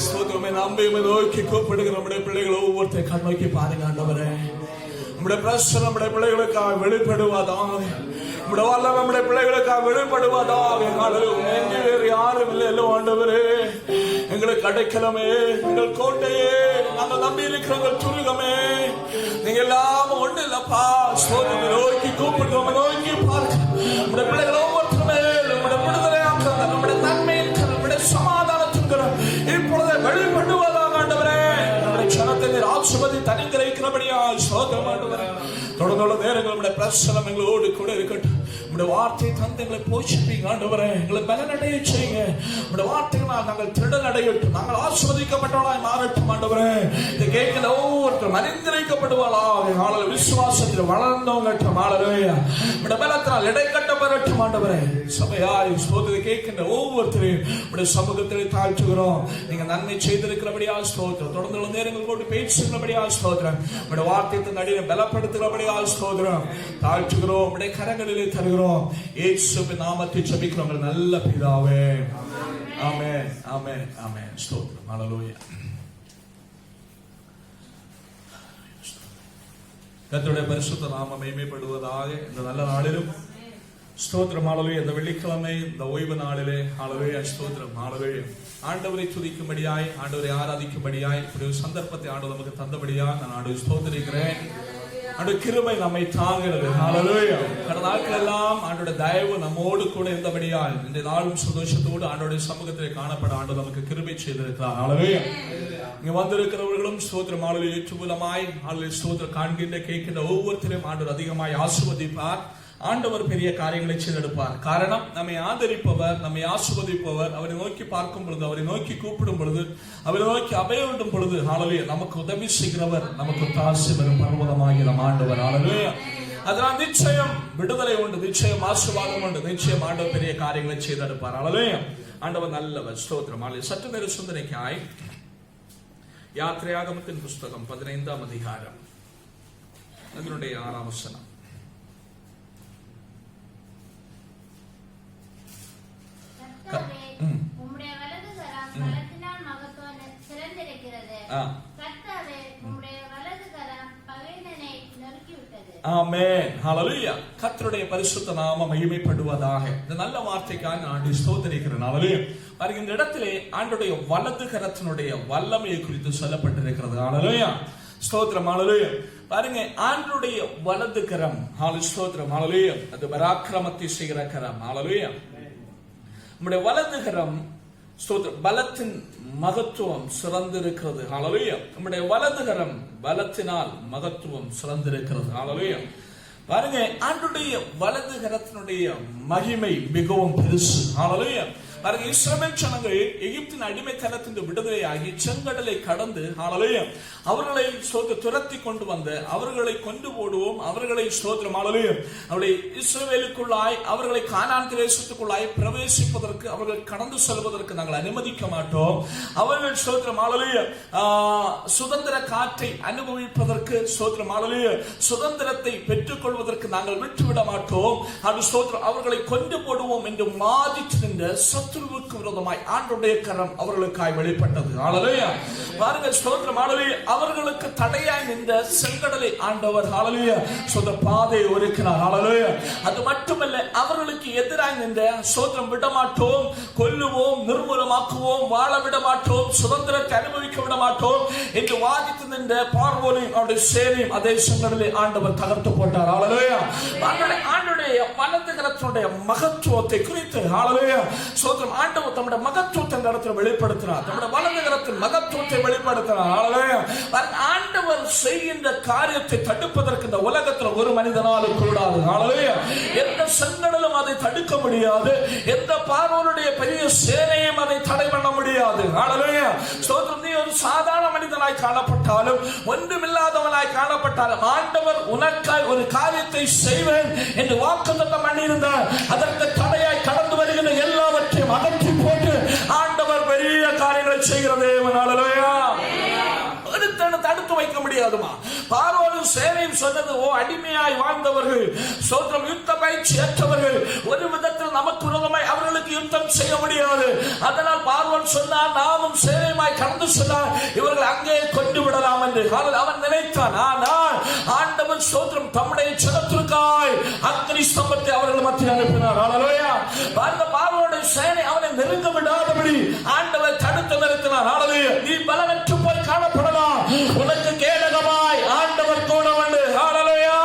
B: ஸ்தோத்திரமே. நம்பியுமே நோக்கி கூப்பிடுகிற நம்முடைய பிள்ளைகள் ஒவ்வொருத்தரை கண் நோக்கி பாருங்க ஆண்டவரே. நம்முடைய பிரச்சனை நம்முடைய பிள்ளைகளுக்காக வெளிப்படுவதாக, நம்முடைய வல்ல நம்முடைய பிள்ளைகளுக்காக வெளிப்படுவதாக. எங்கே வேறு யாரும் இல்லை எல்லாம் ஆண்டவரே. எங்களுக்கு அடைக்கலமே, எங்கள் கோட்டையே, நாங்கள் நம்பி இருக்கிற துருகமே, நீங்க எல்லாம் ஒண்ணு இல்லப்பா. சோதனை நோக்கி கூப்பிடுறோம், நோக்கி பார்க்க நம்முடைய பிள்ளைகள் ஒவ்வொருத்தருமே நம்முடைய விடுதலை ஆக்குற, நம்முடைய நன்மை நம்முடைய சமாதானத்திற்கிற இப்பொழுது வெளிப்படுவதாக ஆண்டவரே. நம்முடைய சனத்தை நீர் ஆசீர்வதி தனிந்திருக்கிறபடியா சோதரம் ஆண்டவரே. தொடர்ந்துள்ள நேரங்கள் நம்முடைய பிரச்சனை எங்களோடு கூட இருக்கட்டும். நம்முடைய வார்த்தை தந்து எங்களை போஷிப்பீங்க ஆண்டவரே. எங்களை பலனடைய செய்யுங்க. நம்முடைய வார்த்தைகளால் நாங்கள் திடல் அடையட்டும், நாங்கள் ஆசீர்வதிக்கப்பட்டவளாய் மாறட்டும் ஆண்டவரே. இதை கேட்கிற ஒவ்வொருத்தரும் அணிந்திருக்கப்படுவாளாக. விசுவாசத்தில் வளர்ந்தவங்க ஆளவே நம்முடைய பலத்தினால் இடை கட்டப்படட்டும் ஆண்டவரே. சபையாய் ஸ்தோத்திரத்தை கேட்கின்ற ஒவ்வொருத்தரையும் நம்முடைய சமூகத்திலே தாழ்த்துகிறோம். நீங்க நன்மை செய்திருக்கிறபடியா ஸ்தோத்திரம். தொடர்ந்துள்ள நேரங்கள் கொண்டு பேசுகிறபடியா ஸ்தோத்திரம். நம்முடைய வார்த்தையை நடிகை பலப்படுத்துகிறபடியா ஸ்தோத்திரம். தாழ்த்துகிறோம், நம்முடைய கரங்களிலே தருகிறோம். இயேசுவின் நாமத்தில் ஜெபிக்கிறோம் நல்ல பிதாவே. ஆமென், ஆமென், ஆமென். ஸ்தோத்திரம். ஹல்லேலூயா. கர்த்தருடைய பரிசுத்த நாமம் மகிமைப்படுவதாக. இந்த நல்ல நாளிலும் ஸ்தோத்திரம். ஹல்லேலூயா. இந்த வெள்ளிக்கிழமை இந்த ஓய்வு நாளிலே ஹல்லேலூயா ஸ்தோத்திரம். ஹல்லேலூயா. ஆண்டவரை துதிக்கும்படியாய், ஆண்டவரை ஆராதிக்கும்படியாய் இப்படி ஒரு சந்தர்ப்பத்தை ஆண்டவர் நமக்கு தந்தபடியா நான் ஆண்டவரை ஸ்தோத்திரிக்கிறேன். ஆண்டவருடைய கிருபை நம்மை தாங்கிறது. ஹல்லேலூயா. கடந்த நாட்கள் எல்லாம் ஆண்டவருடைய தயவு நம்மோடு கூட இருந்தபடியால் இந்த நாளும் சந்தோஷத்தோடு ஆண்டவருடைய சமூகத்திலே காணப்பட ஆண்டவர் நமக்கு கிருபை செய்திருக்கிறார். ஹல்லேலூயா. இங்க வந்திருக்கிறவர்களும் ஸ்தோத்திரம் ஹல்லேலூயா ஏற்றுபூலமாய் ஹல்லேலூயா ஸ்தோத்திரம் காண்கின்ற கேட்கின்ற ஒவ்வொருத்தரையும் ஆண்டவர் அதிகமாய் ஆசீர்வதிப்பார். ஆண்டவர் பெரிய காரியங்களை செய்தெடுப்பார். காரணம், நம்மை ஆதரிப்பவர், நம்மை ஆசீர்வதிப்பவர், அவரை நோக்கி பார்க்கும் பொழுது, அவரை நோக்கி கூப்பிடும் பொழுது, அவரை நோக்கி அபயவிடும் பொழுது ஹல்லேலூயா நமக்கு உதவி செய்கிறவர், நமக்கு தாசி வரும் பர்வதமாகிய நம் ஆண்டவர். ஹல்லேலூயா. அதனால் நிச்சயம் விடுதலை உண்டு, நிச்சயம் ஆசீர்வாதம் உண்டு, நிச்சயம் ஆண்டவர் பெரிய காரியங்களை செய்தெடுப்பார். ஹல்லேலூயா. ஆண்டவர் நல்லவர். ஸ்தோத்திரம். ஹல்லேலூயா. சற்று நேர சிந்தனைக்காய் யாத்திரையாகமத்தின் புஸ்தகம் 15ஆம் அதிகாரம் அதனுடைய 6ஆம் வசனம்.
C: உம்முடைய வலது கரம் பலத்தினால் மகத்துவம் சிறந்திருக்கிறது. கர்த்தாவே, உம்முடைய வலது கரம் பகைவனை நொறுக்கிவிட்டது.
B: ஆமென். ஹல்லேலூயா. கர்த்தருடைய பரிசுத்த நாமம் மகிமைப்படுவதாக. இந்த நல்ல வார்த்தைக்காக நான் ஸ்தோத்திரிக்கிறேன். ஹல்லேலூயா. பாருங்க, இந்த இடத்திலே ஆண்டவருடைய வலது கரத்தினுடைய வல்லமையை குறித்து சொல்லப்பட்டிருக்கிறது. ஹல்லேலூயா. ஸ்தோத்திரம். ஹல்லேலூயா. பாருங்க, ஆண்டவருடைய வலது கரம் ஸ்தோத்திரம். ஹல்லேலூயா. அது பராக்கிரமத்தை செய்கிற கரம். ஹல்லேலூயா. நம்முடைய வலது கரம் ஸ்தோத்திரம் பலத்தின் மகத்துவம் சிறந்திருக்கிறது. ஹல்லேலூயா. நம்முடைய வலது கரம் பலத்தினால் மகத்துவம் சிறந்திருக்கிறது. ஹல்லேலூயா. பாருங்க, ஆண்டவருடைய வலது கரத்தினுடைய மகிமை மிகவும் பெருசு. ஹல்லேலூயா. பாருங்க, இஸ்ரவேல் ஜனங்கள் எகிப்தின் அடிமைத்தனத்தின் விடுதலையாகி செங்கடலை கடந்து ஹல்லேலூயா அவர்களை துரத்தி கொண்டு வந்த அவர்களை கொண்டு போடுவோம், அவர்களை ஸ்தோத்திரம் ஹல்லேலூயா அவர்களை இஸ்ரவேலுக்குள்ளாய் அவர்களை கானான் தேசத்துக்குள்ளாய் பிரவேசிப்பதற்கு அவர்கள் கடந்து செல்வதற்கு நாங்கள் அனுமதிக்க மாட்டோம். அவர்கள் ஸ்தோத்திரம் ஹல்லேலூயா சுதந்திர காற்றை அனுபவிப்பதற்கு ஸ்தோத்திரம் ஹல்லேலூயா சுதந்திரத்தை பெற்றுக் கொள்வதற்கு நாங்கள் விட்டுவிட மாட்டோம். அது ஸ்தோத்திரம் அவர்களை கொண்டு போடுவோம் என்று வாதிட்டு நின்ற சத்துருவுக்கு விரோதமாய் ஆண்டவருடைய கரம் அவர்களுக்காய் வெளிப்பட்டது. ஹல்லேலூயா. பாருங்க, ஸ்தோத்திரம் ஹல்லேலூயா. அவர்களுக்கு தடையாய் நின்ற செங்கடலை ஆண்டவர் ஹல்லேலூயா சொந்த பாதை ஒருக்கிறார். ஹல்லேலூயா. அது மட்டுமல்ல, அவர்களுக்கு எதிராய் நின்ற ஸ்தோத்திரம் விட மாட்டோம், கொல்லுவோம், நிர்மூலமாக்குவோம், வாழ விட மாட்டோம், சுதந்திரத்தை அனுபவிக்க விட மாட்டோம் என்று வாதித்து நின்ற பார்வோனையும் அவருடைய சேனையும் அதே செங்கடலை ஆண்டவர் தகர்த்து போட்டார். ஹல்லேலூயா. ஆண்டவருடைய வலது கரத்தினுடைய மகத்துவத்தை குறித்து ஹல்லேலூயா ஸ்தோத்திரம் ஆண்டவர் தம்முடைய மகத்துவத்தை இந்த இடத்துல வெளிப்படுத்தினார். தம்முடைய வலது கரத்தின் மகத்துவத்தை வெளிப்படுத்தினார். ஹல்லேலூயா. ஆண்டவர் செய்கின்ற காரியத்தை தடுப்பதற்கு இந்த உலகத்தில் ஒரு மனிதனாலும் கூடாது. ஹல்லேலூயா. எந்த செங்கடலும் அதை தடுக்க முடியாது, எந்த பார்வோனுடைய பெரிய சேனையும் அதை தடை பண்ண முடியாது. ஹல்லேலூயா. ஸ்தோத்திரம். நீ ஒரு சாதாரண மனிதனாய் காணப்பட்டாலும், ஒன்றுமில்லாதவனாய் காணப்பட்டாலும், ஆண்டவர் உனக்காய் ஒரு காரியத்தை செய்வேன் என்று வாக்குத்தத்தம் பண்ணியிருந்தார். அதற்கு தடையாய் கடந்து வருகின்ற எல்லாவற்றையும் அகற்றி போட்டு ஆண்டவர் பெரிய காரியங்களை செய்கிற தேவன். ஹல்லேலூயா. தடுத்து வைக்க முடியாதுமா. பார்வோனும் சேனையும் சொன்னது, ஓ அடிமையாய் வாழ்ந்தவர்கள், ஸ்தோத்திரம் யுத்த பயிற்சி ஏற்றவர்கள், ஒரு விதத்தில் நமக்கு விரோதமாய் அவர்களுக்கு யுத்தம் செய்ய முடியாது. அதனால் பார்வோன் சொன்னான், நாமும் சேனையுமாய் கடந்து சொன்னார், இவர்கள் அங்கே கொண்டு விடலாம் என்று அவன் நினைத்தான். ஆனால் ஆண்டவர் ஸ்தோத்திரம் தம்முடைய ஜனத்திற்காய் அக்கினி ஸ்தம்பத்தை அவர்கள் மத்தியில் அனுப்பினார். ஹல்லேலூயா. பார்வோனுடைய சேனை அவனை நெருங்க விடாதபடி ஆண்டவர் தடுத்து நிறுத்தினார். ஹல்லேலூயா. நீ பலனற்று போய் காணப்படலாம், உனக்கு கேடகமாய் ஆண்டவர் கூட உண்டு. ஹல்லேலூயா.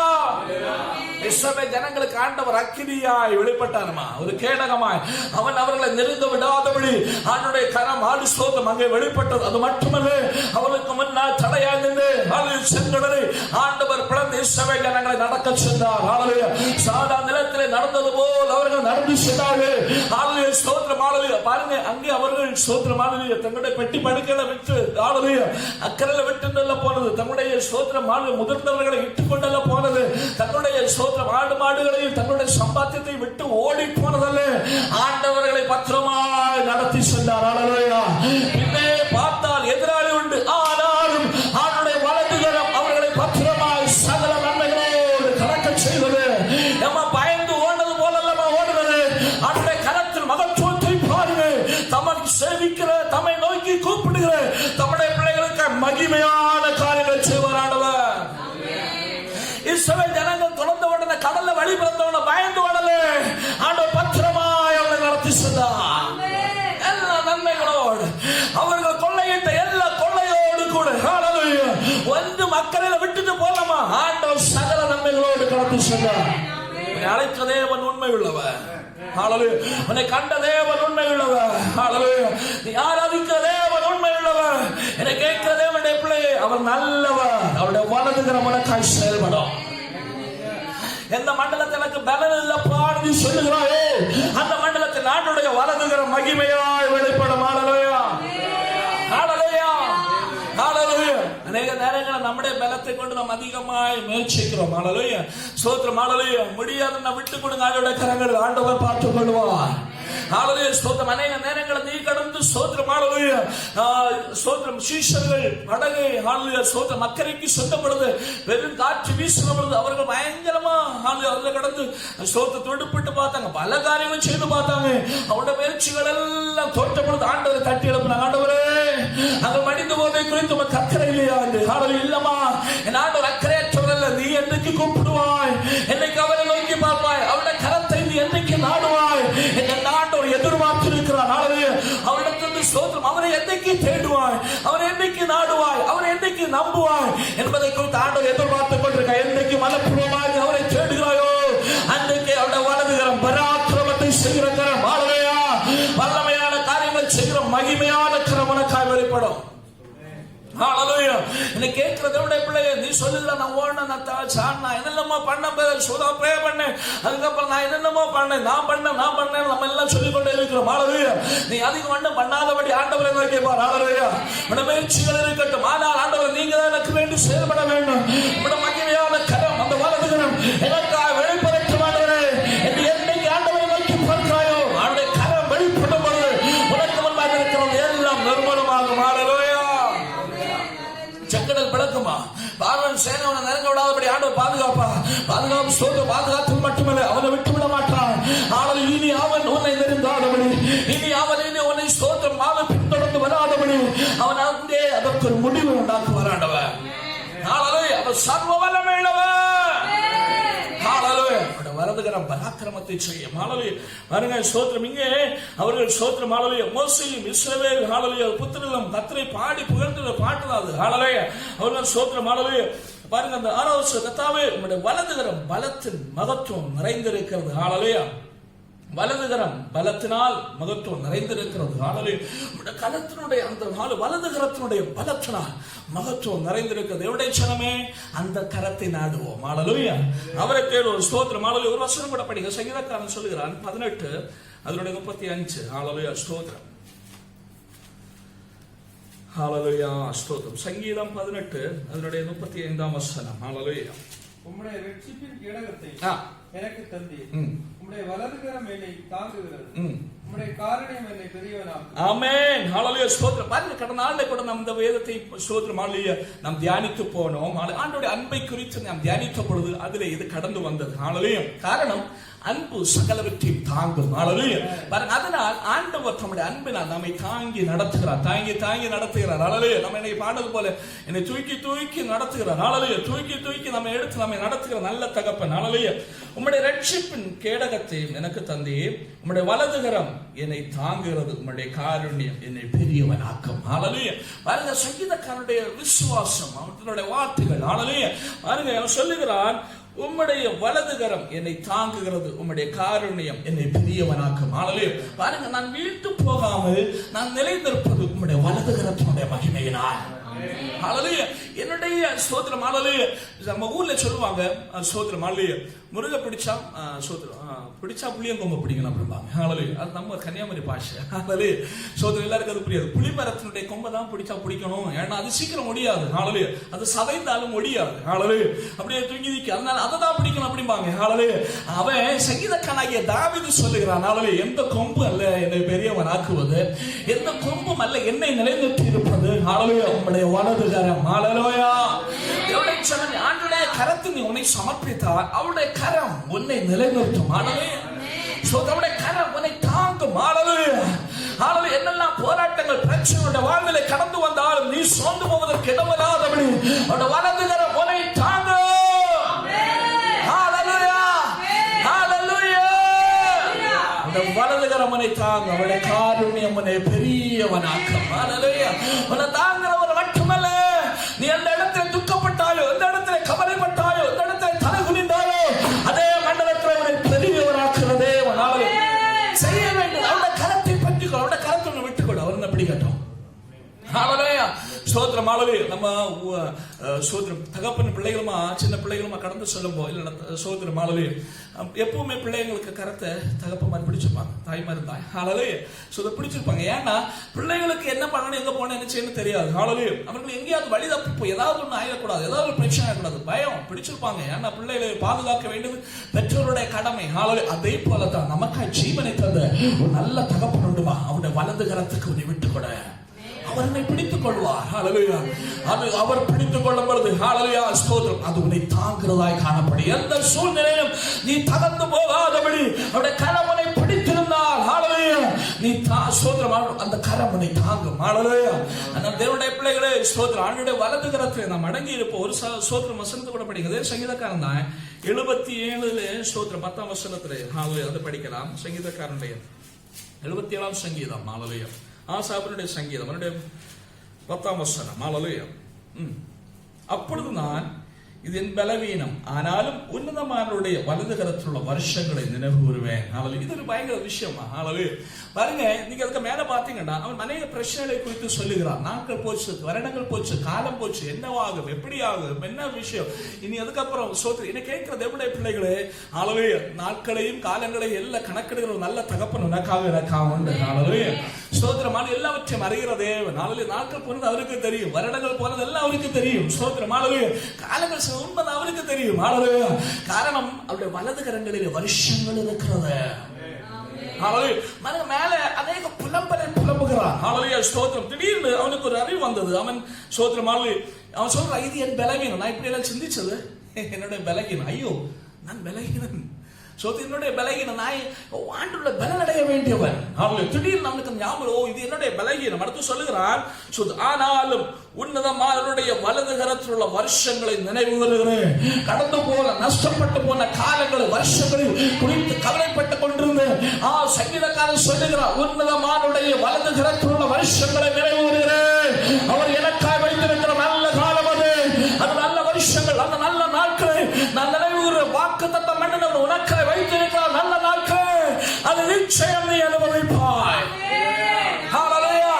B: இஸ்ரவேல் ஜனங்களுக்கு ஆண்டவர் அக்கினியாய் வெளிப்பட்டாருமா, ஒரு கேடகமாய் அவன் அவர்களை நெருங்க விடாதபடி அவனுடைய கரம் ஆடு ஸ்தோத்திரம் அங்கே வெளிப்பட்டது. அது மட்டுமல்ல, அவளுக்கு முன்னால் தடையாக நின்று செங்கடலை ஆண்டவர் பிளந்து இஸ்ரவேல் ஜனங்களை நடக்க சென்றார். ஹல்லேலூயா. சாதா நிலத்திலே நடந்தது போல் அவர்கள் நடந்து சென்றார்கள். ஹல்லேலூயா. ஸ்தோத்திரம். ஹல்லேலூயா. பாருங்க, அங்கே அவர்கள் ஸ்தோத்திரம். ஹல்லேலூயா. தங்களுடைய பெட்டி படுக்கையில விட்டு ஹல்லேலூயா அக்கறையில விட்டு போனது, தங்களுடைய ஸ்தோத்திரம் முதிர்ந்தவர்களை இட்டுக் கொண்டல்ல போனது, தங்களுடைய ஆடு மாடுகளையும் தங்களுடைய சம்பாத்தியத்தை விட்டு ஓடி போனதல்ல, ஆண்டவர்களை பத்திரமாய் நடத்தி சென்றார். ஹல்லேலூயா. பின்னே பார்த்தால் எதிராளி உண்டு, ஆனாலும் அவருடைய வலதுகரம் அவர்களை பத்திரமாய் சகல நன்மைகளோடு கடக்க செய்வது. நம்ம பயந்து ஓடுவது போலல்லமா ஓடுவது, அவருடைய கரத்தில் மகத்துவத்தை பாருங்க. தம்மை சேவிக்கிற, தம்மை நோக்கி கூப்பிடுகிற தம்முடைய பிள்ளைகளுக்கு மகிமையான காரியங்கள் செய்வார் ஆண்டவர். இஸ்ரவேல் ஜனங்கள் தொடர்ந்த உடனே கடல்ல வழி பிறந்தவன பயந்து ஓடல, ஆண்டவர் பத்திரமாய் அவர்களை நடத்தி சென்றார். எல்லா நன்மைகளோடு அவர்கள் கொள்ளையிட்ட எல்லா கொள்ளையோடு கூட ஹல்லேலூயா வந்து மக்களை விட்டுட்டு போலாமா, ஆண்டவர் சகல நன்மைகளோடு கடத்தி சென்றார். அழைத்த தேவன் உண்மை உள்ளவர். ஹல்லேலூயா. உன்னை கண்ட தேவன் உண்மை உள்ளவர். ஹல்லேலூயா. நீ ஆராதிக்கிற தேவன் உண்மை உள்ளவர். என்னை கேட்கிற தேவனுடைய பிள்ளை அவர் நல்லவர். அவருடைய வலதுகரம் உனக்காய் செயல்படும். எந்த மண்டலத்தில் எனக்கு பலன் இல்லப்பா நீ சொல்லுகிறாயே, அந்த மண்டலத்தில் நாட்டுடைய வலதுகரம் மகிமையாய் வெளிப்படும். ஹல்லேலூயா. ஹல்லேலூயா. ஹல்லேலூயா. அநேக நேரங்களில் நம்முடைய பலத்தை கொண்டு நாம் அதிகமாய் முயற்சிக்கிறோம். ஹல்லேலூயா. ஸ்தோத்திரம். ஹல்லேலூயா. முடியாதுன்னா விட்டு கொடுங்க, ஆண்டவருடைய கரங்கள் ஆண்டவர் பார்த்துக் கொள்வார். ஹல்லேலூயா. ஸ்தோத்திரம். அநேக நேரங்களில் நீ கடந்து ஸ்தோத்திரம். ஹல்லேலூயா. ஸ்தோத்திரம். சீஷர்கள் படகை ஹல்லேலூயா ஸ்தோத்திரம் அக்கறைக்கு சென்ற பொழுது வெறும் காற்று வீசின பொழுது அவர்கள் பயங்கரமா அதில் கடந்து ஸ்தோத்திரம் தொடுப்பிட்டு பார்த்தாங்க, பல காரியங்களும் செய்து பார்த்தாங்க. அவருடைய முயற்சிகள் எல்லாம் தோற்ற பொழுது ஆண்டவரை தட்டி எழுப்பினாங்க, ஆண்டவரே அங்கே மடிந்து போதை குறித்து உமக்கு அக்கறை இல்லையா என்று. ஹல்லேலூயா. இல்லமா, என் ஆண்டவர் அக்கறையற்றவர் அல்ல. நீ என்னைக்கு கூப்பிடுவாய், என்னைக்கு அவரை நோக்கி பார்ப்பாய், அவருடைய கரத்தை நீ என்னைக்கு நாடுவாய், என் ஆண்டவர் எதிர்பார்த்து இருக்கிறார். அவரிடத்திலிருந்து ஸ்தோத்திரம். அவரை என்னைக்கு தேடுவாய், அவரை என்னைக்கு நாடுவாய், அவரை என்னைக்கு நம்புவாய் என்பதை குறித்து ஆண்டவர் எதிர்பார்த்துக் கொண்டிருக்க. என்னைக்கு மனப்பூர்வமாக அவரை தேடுகிறாயோ அன்றைக்கு அவருடைய வலதுகரம் பராக்கிரமத்தை செய்கிற கரம், ஹல்லேலூயா வல்லமையான காரியங்களை செய்கிற மகிமையான கரம் உனக்காய் வெளிப்படும். ஹல்லேலூயா. என்னை கேட்கிறதோட பிள்ளைய நீ சொல்லுகிற, நான் ஓடணும், நான் என்னென்னமோ பண்ண சுதா ப்ரே பண்ணேன், அதுக்கப்புறம் நான் என்னென்னமோ பண்ணேன், நான் பண்ணேன் நம்ம எல்லாம் சொல்லிக்கொண்டே இருக்கிறோம். ஹல்லேலூயா. நீ அதிகம் ஒன்றும் பண்ணாதபடி ஆண்டவரை நோக்கி பார். ஹல்லேலூயா. உடைய முயற்சிகள் இருக்கட்டும், ஆனால் ஆண்டவர் நீங்க தான் எனக்கு வேண்டி செயல்பட வேண்டும். உடைய மகிமையான கரம், அந்த வலதுகரம் எனக்காக வெளிப்படைக்கும். ஆண்டவரே என்று என்னைக்கு ஆண்டவரை நோக்கி பார்க்கிறாயோ அவருடைய கரம் வெளிப்படும் பொழுது உனக்கு முன்பாக இருக்கிறது எல்லாம் நிர்மூலமாகும். ஹல்லேலூயா. செங்கடல் பிளக்குமா, பார்வன் சேனை அவனை நெருங்க விடாதபடி ஆண்டவர் பாதுகாப்பு ஸ்தோத்திரம். பாதுகாத்து மட்டுமல்ல, அவனை விட்டு விட மாட்டான். ஆனால் இனி அவன் உன்னை நெருங்காதபடி, இனி அவன் உன்னை ஸ்தோத்திரம் பின்தொடர்ந்து வராதபடி அவன் அங்கே அதற்கு ஒரு முடிவு உண்டாக்குவார் ஆண்டவர். ஹல்லேலூயா. அவர் சர்வ வல்லமை உள்ளவர். ஹல்லேலூயா. வலதுகரம் பராக்கிரமத்தை செய்யும். ஹல்லேலூயா. பாருங்க ஸ்தோத்திரம். இங்கே அவர்கள் ஸ்தோத்திரம். ஹல்லேலூயா. மோசேயும் இஸ்ரவேல் ஹல்லேலூயா புத்திரர்களும் கர்த்தரை பாடி புகழ்ந்த பாட்டு அது. ஹல்லேலூயா. அவர்கள் ஸ்தோத்திரம். ஹல்லேலூயா. பாருங்க அந்த 6வது கர்த்தாவே உம்முடைய வலதுகரம் பலத்தின் மகத்துவம் நிறைந்திருக்கிறது. ஹல்லேலூயா. வலதுகரம் பலத்தினால் மகத்துவம் நிறைந்திருக்கிறது. ஹல்லேலூயா. கரத்தினுடைய அந்த வலதுகரத்தினுடைய பலத்தினால் மகத்துவம் நிறைந்திருக்கிறது. எவ்வளவு சனமே அந்த கரத்தை நாடுவோம். ஹல்லேலூயா. அவரை தேடுவோம். ஸ்தோத்திரம். ஹல்லேலூயா. ஒரு வசனம் கூட படிங்க. சங்கீதக்காரன் சொல்லுகிறான் 18 அதனுடைய 35. ஹல்லேலூயா. ஸ்தோத்திரம். ஹல்லேலூயா. ஸ்தோத்திரம். சங்கீதம் 18 அதனுடைய 35ஆம் வசனம். ஹல்லேலூயா.
D: உம்முடைய ரட்சிப்பின் கேடகத்தை எனக்கு தந்தீர். உம்முடைய வலதுகரம் என்னை தாங்குகிறது.
B: ஆமென். ஹல்லேலூயா. ஸ்தோத்திரம். பாருங்க, கடந்த ஆண்டை கூட நாம் இந்த வேதத்தை ஸ்தோத்திரம் ஹல்லேலூயா நாம் தியானித்து போனோம். ஆண்டவருடைய அன்பை குறித்து நாம் தியானித்த பொழுது அதிலே இது கடந்து வந்தது. ஹல்லேலூயா. காரணம், அன்பு சகலவற்றையும் தாங்கும். ஹல்லேலூயா. பாருங்க, அதனால் ஆண்டவர் தம்முடைய அன்பினால் நம்மை தாங்கி நடத்துகிறார். தாங்கி நடத்துகிறார். ஹல்லேலூயா. நம்ம என்னை பாடுறது போல என்னை தூக்கி தூக்கி நடத்துகிறார். ஹல்லேலூயா. தூக்கி நம்ம எடுத்து நம்மை நடத்துகிற நல்ல தகப்பன். ஹல்லேலூயா. உம்முடைய ரட்சிப்பின் கேடகத்தையும் எனக்கு தந்தே, உம்முடைய வலதுகரம் என்னை தாங்குகிறது, உம்முடைய காருண்யம் என்னை பெரியவனாக்கும். ஹல்லேலூயா. பாருங்க, சங்கீதக்காரனுடைய விசுவாசம், அவனுடைய வார்த்தைகள். ஹல்லேலூயா. பாருங்க, அவன் சொல்லுகிறான், உம்முடைய வலதுகரம் என்னை தாங்குகிறது, உம்முடைய காருண்யம் என்னை பெரியவனாக்கும். ஹல்லேலூயா. பாருங்க, நான் வீழ்ந்து போகாமல் நான் நிலைநிற்பது உம்முடைய வலதுகரத்தினுடைய மகிமையினால். ஹல்லேலூயா. என்னுடைய ஸ்தோத்திரம். ஹல்லேலூயா. நம்ம ஊர்ல சொல்லுவாங்க, ஸ்தோத்திரம் ஹல்லேலூயா, முருக பிடிச்சா பிடிச்சா புளியங்கொம்பு பிடிக்கணும் அப்படிம்பாங்க. ஹல்லேலூயா. அது நம்ம கன்னியாகுமரி பாஷை. ஹல்லேலூயா. ஸ்தோத்திரம். எல்லாருக்கும் அது புரியாது. புளிமரத்தினுடைய கொம்பை தான் பிடிச்சா பிடிக்கணும், ஏன்னா அது சீக்கிரம் ஒடியாது. ஹல்லேலூயா. அது சதைந்தாலும் ஒடியாது. ஹல்லேலூயா. அப்படியே தூங்கி நிற்க, அதனால அதை தான் பிடிக்கணும் அப்படிம்பாங்க. ஹல்லேலூயா. அவன் சங்கீதக்காரனாகிய தாவீது சொல்லுகிறான், ஹல்லேலூயா, எந்த கொம்பு அல்ல என்னை பெரியவன் ஆக்குவது, எந்த கொம்பும் அல்ல என்னை நிலைநிறுத்தி இருப்பது. ஹல்லேலூயா. உம்முடைய வலதுகரம். ஹல்லேலூயா. தேவனுடைய ஜனமே, ஆண்டவருடைய கரத்தில் நீ உன்னை சமர்ப்பித்தால் அவருடைய கரம் உன்னை நிலைநிறுத்தும். ஹல்லேலூயா. அவருடைய கரம் உன்னை தாங்கும். ஹல்லேலூயா. ஹல்லேலூயா. என்னெல்லாம் போராட்டங்கள் பிரச்சனையோட வாழ்விலே கடந்து வந்தாலும் நீ சோர்ந்து போவதற்கு இடமில்லாதபடி அவருடைய வலதுகரம் உன்னை தாங்கும். ஹல்லேலூயா. ஹல்லேலூயா. அவருடைய வலதுகரம் உன்னை தாங்கும், அவருடைய காருண்யம் உன்னை பெரியவனாக்கும். ஹல்லேலூயா. உன்னை தாங்குறவர் மட்டுமல்ல, நீ எந்த இடத்துல துக்கப்பட்டாயோ, எந்த இடத்துல கவலைப்பட்டாயோ, எந்த இடத்துல தலை குனிந்தாயோ, அதே மண்டலத்தில் அவனை பெரியவராக்குறதே செய்ய வேண்டும். அவருடைய கரத்தை பற்றிக்கொள், அவருடைய கரத்தை விட்டுக்கொள், அவர் என்ன பிடிக்கட்டும். ஹல்லேலூயா. ஸ்தோத்திரம். ஹல்லேலூயா. நம்ம ஸ்தோத்திரம் தகப்பன் பிள்ளைகளுமா சின்ன பிள்ளைகளுமா கடந்து சொல்லும்போது இல்ல ஸ்தோத்திரம். ஹல்லேலூயா. எப்பவுமே பிள்ளைங்களுக்கு கரத்தை தகப்பமார் பிடிச்சிருப்பாங்க, தாய்மார் தாய். ஹல்லேலூயா. பிடிச்சிருப்பாங்க. ஏன்னா பிள்ளைகளுக்கு என்ன பண்ணணும், எங்க போன என்ன செய்யணும் தெரியாது. ஹல்லேலூயா. அவர்கள் எங்கேயாவது வழி தப்பி ஏதாவது ஒண்ணு ஆயிடக்கூடாது, ஏதாவது ஒரு பிரச்சனை ஆகக்கூடாது, பயம் பிடிச்சிருப்பாங்க. ஏன்னா பிள்ளைகளை பாதுகாக்க வேண்டியது பெற்றோருடைய கடமை. ஹல்லேலூயா. அதே போலதான் நமக்காய் ஜீவனை தந்த ஒரு நல்ல தகப்பன் உண்டுமா, அவருடைய வலது கரத்துக்கு உன்னை விட்டுக்கூட அவர் என்னை பிடித்துக் கொள்வார். ஹல்லேலூயா. அது அவர் பிடித்துக் கொள்ளும் பொழுது ஹல்லேலூயா ஸ்தோத்திரம், அது உன்னை தாங்குறதாய் காணப்படும். எந்த சூழ்நிலையிலும் நீ தகர்ந்து போகாதபடி அவருடைய கரம் உன்னை பிடித்திருந்தால் ஹல்லேலூயா நீ ஸ்தோத்திரம், அந்த கரம் உன்னை தாங்கும். ஹல்லேலூயா. அந்த தேவனுடைய பிள்ளைகளே ஸ்தோத்திரம், ஆண்டவருடைய வலது கரத்தில் நாம் அடங்கி இருப்போம். ஒரு ஸ்தோத்திரம் வசனத்தை கூட படிக்கிறது சங்கீதக்காரன் தான் 77 ஸ்தோத்திரம் 10ஆம் வசனத்திலே. ஹல்லேலூயா. அதை படிக்கலாம். சங்கீதக்காரனுடைய 77ஆம் சங்கீதம். ஹல்லேலூயா. ஆசாபனுடைய சங்கீதம் 10ஆம் வசனம். ஹல்லேலூயா. அப்பொழுது நான், இது என் பலவீனம், ஆனாலும் உன்னதமானவருடைய வலது கரத்தில் உள்ள வருஷங்களை நினைவு கூறுவேன். ஹல்லேலூயா. இது ஒரு பயங்கர விஷயமா. ஹல்லேலூயா. பாருங்க, நீங்க அதுக்கு மேல பாத்தீங்கன்னா அவன் அநேக பிரச்சனைகளை குறித்து சொல்லுகிறான். நாட்கள் போச்சு, வருடங்கள் போச்சு, காலம் போச்சு, என்னவாகும், எப்படி ஆகும், என்ன விஷயம், இனி அதுக்கப்புறம் சோத்திரம் என்ன கேட்கிற தேவனுடைய பிள்ளைகளே. ஹல்லேலூயா. நாட்களையும் காலங்களையும் எல்லாம் கணக்கெடுக்கிற நல்ல தகப்பன் உனக்காக உண்டு. ஹல்லேலூயா. ஸ்தோத்திரமான எல்லாவற்றையும் அறிகிற தேவன். ஹல்லேலூயா. நாட்கள் போனது அவருக்கு தெரியும், வருடங்கள் போனது எல்லாம் அவருக்கு தெரியும். ஸ்தோத்திரம். ஹல்லேலூயா. காலங்கள் உண்மை அவருக்கு தெரியும். ஹல்லேலூயா. காரணம் அவருடைய வலது கரங்களிலே வருஷங்கள் இருக்கிறது. மேல அநேக புலம்புகிறான். ஹல்லேலூயா. ஸ்தோத்திரம். திடீர்னு அவனுக்கு ஒரு அறிவு வந்தது. அவன் ஸ்தோத்திரம் அவன் சொல்றான், இது என் பலவீனம். நான் இப்படி எல்லாம் சிந்திச்சது என்னுடைய பலகீனம். ஐயோ, நான் பலகீனன். என்னுடைய பலகீனம், நான் ஆண்டுள்ள பலன் அடைய வேண்டியவன். திடீர்னு நமக்கு ஞாபகம், இது என்னுடைய பலகீனம். அடுத்து சொல்லுகிறான், ஆனாலும் உன்னதமானவருடைய வலது கரத்தில் உள்ள வருஷங்களை நினைவு கூறுகிறேன். கடந்து போன நஷ்டப்பட்டு போன காலங்களை வருஷங்களில் குறித்து கவலைப்பட்டுக் கொண்டிருந்தேன். சங்கீதக்காரன் சொல்லுகிறார், உன்னதமானவருடைய வலது கரத்தில் உள்ள வருஷங்களை நினைவு கூறுகிறேன். அவர் எனக்காக வைத்திருக்கிற நல்ல காலம் அது நல்ல வருஷங்கள், அந்த நல்ல நாட்களை நான் நினைவு கூறுகிறேன். வாக்குத்தத்தம் பண்ணினவர் உனக்காக வைத்திருக்கிறார் நல்ல நாட்கள், அது நிச்சயம் நீ அனுபவிப்பாய். ஹல்லேலூயா.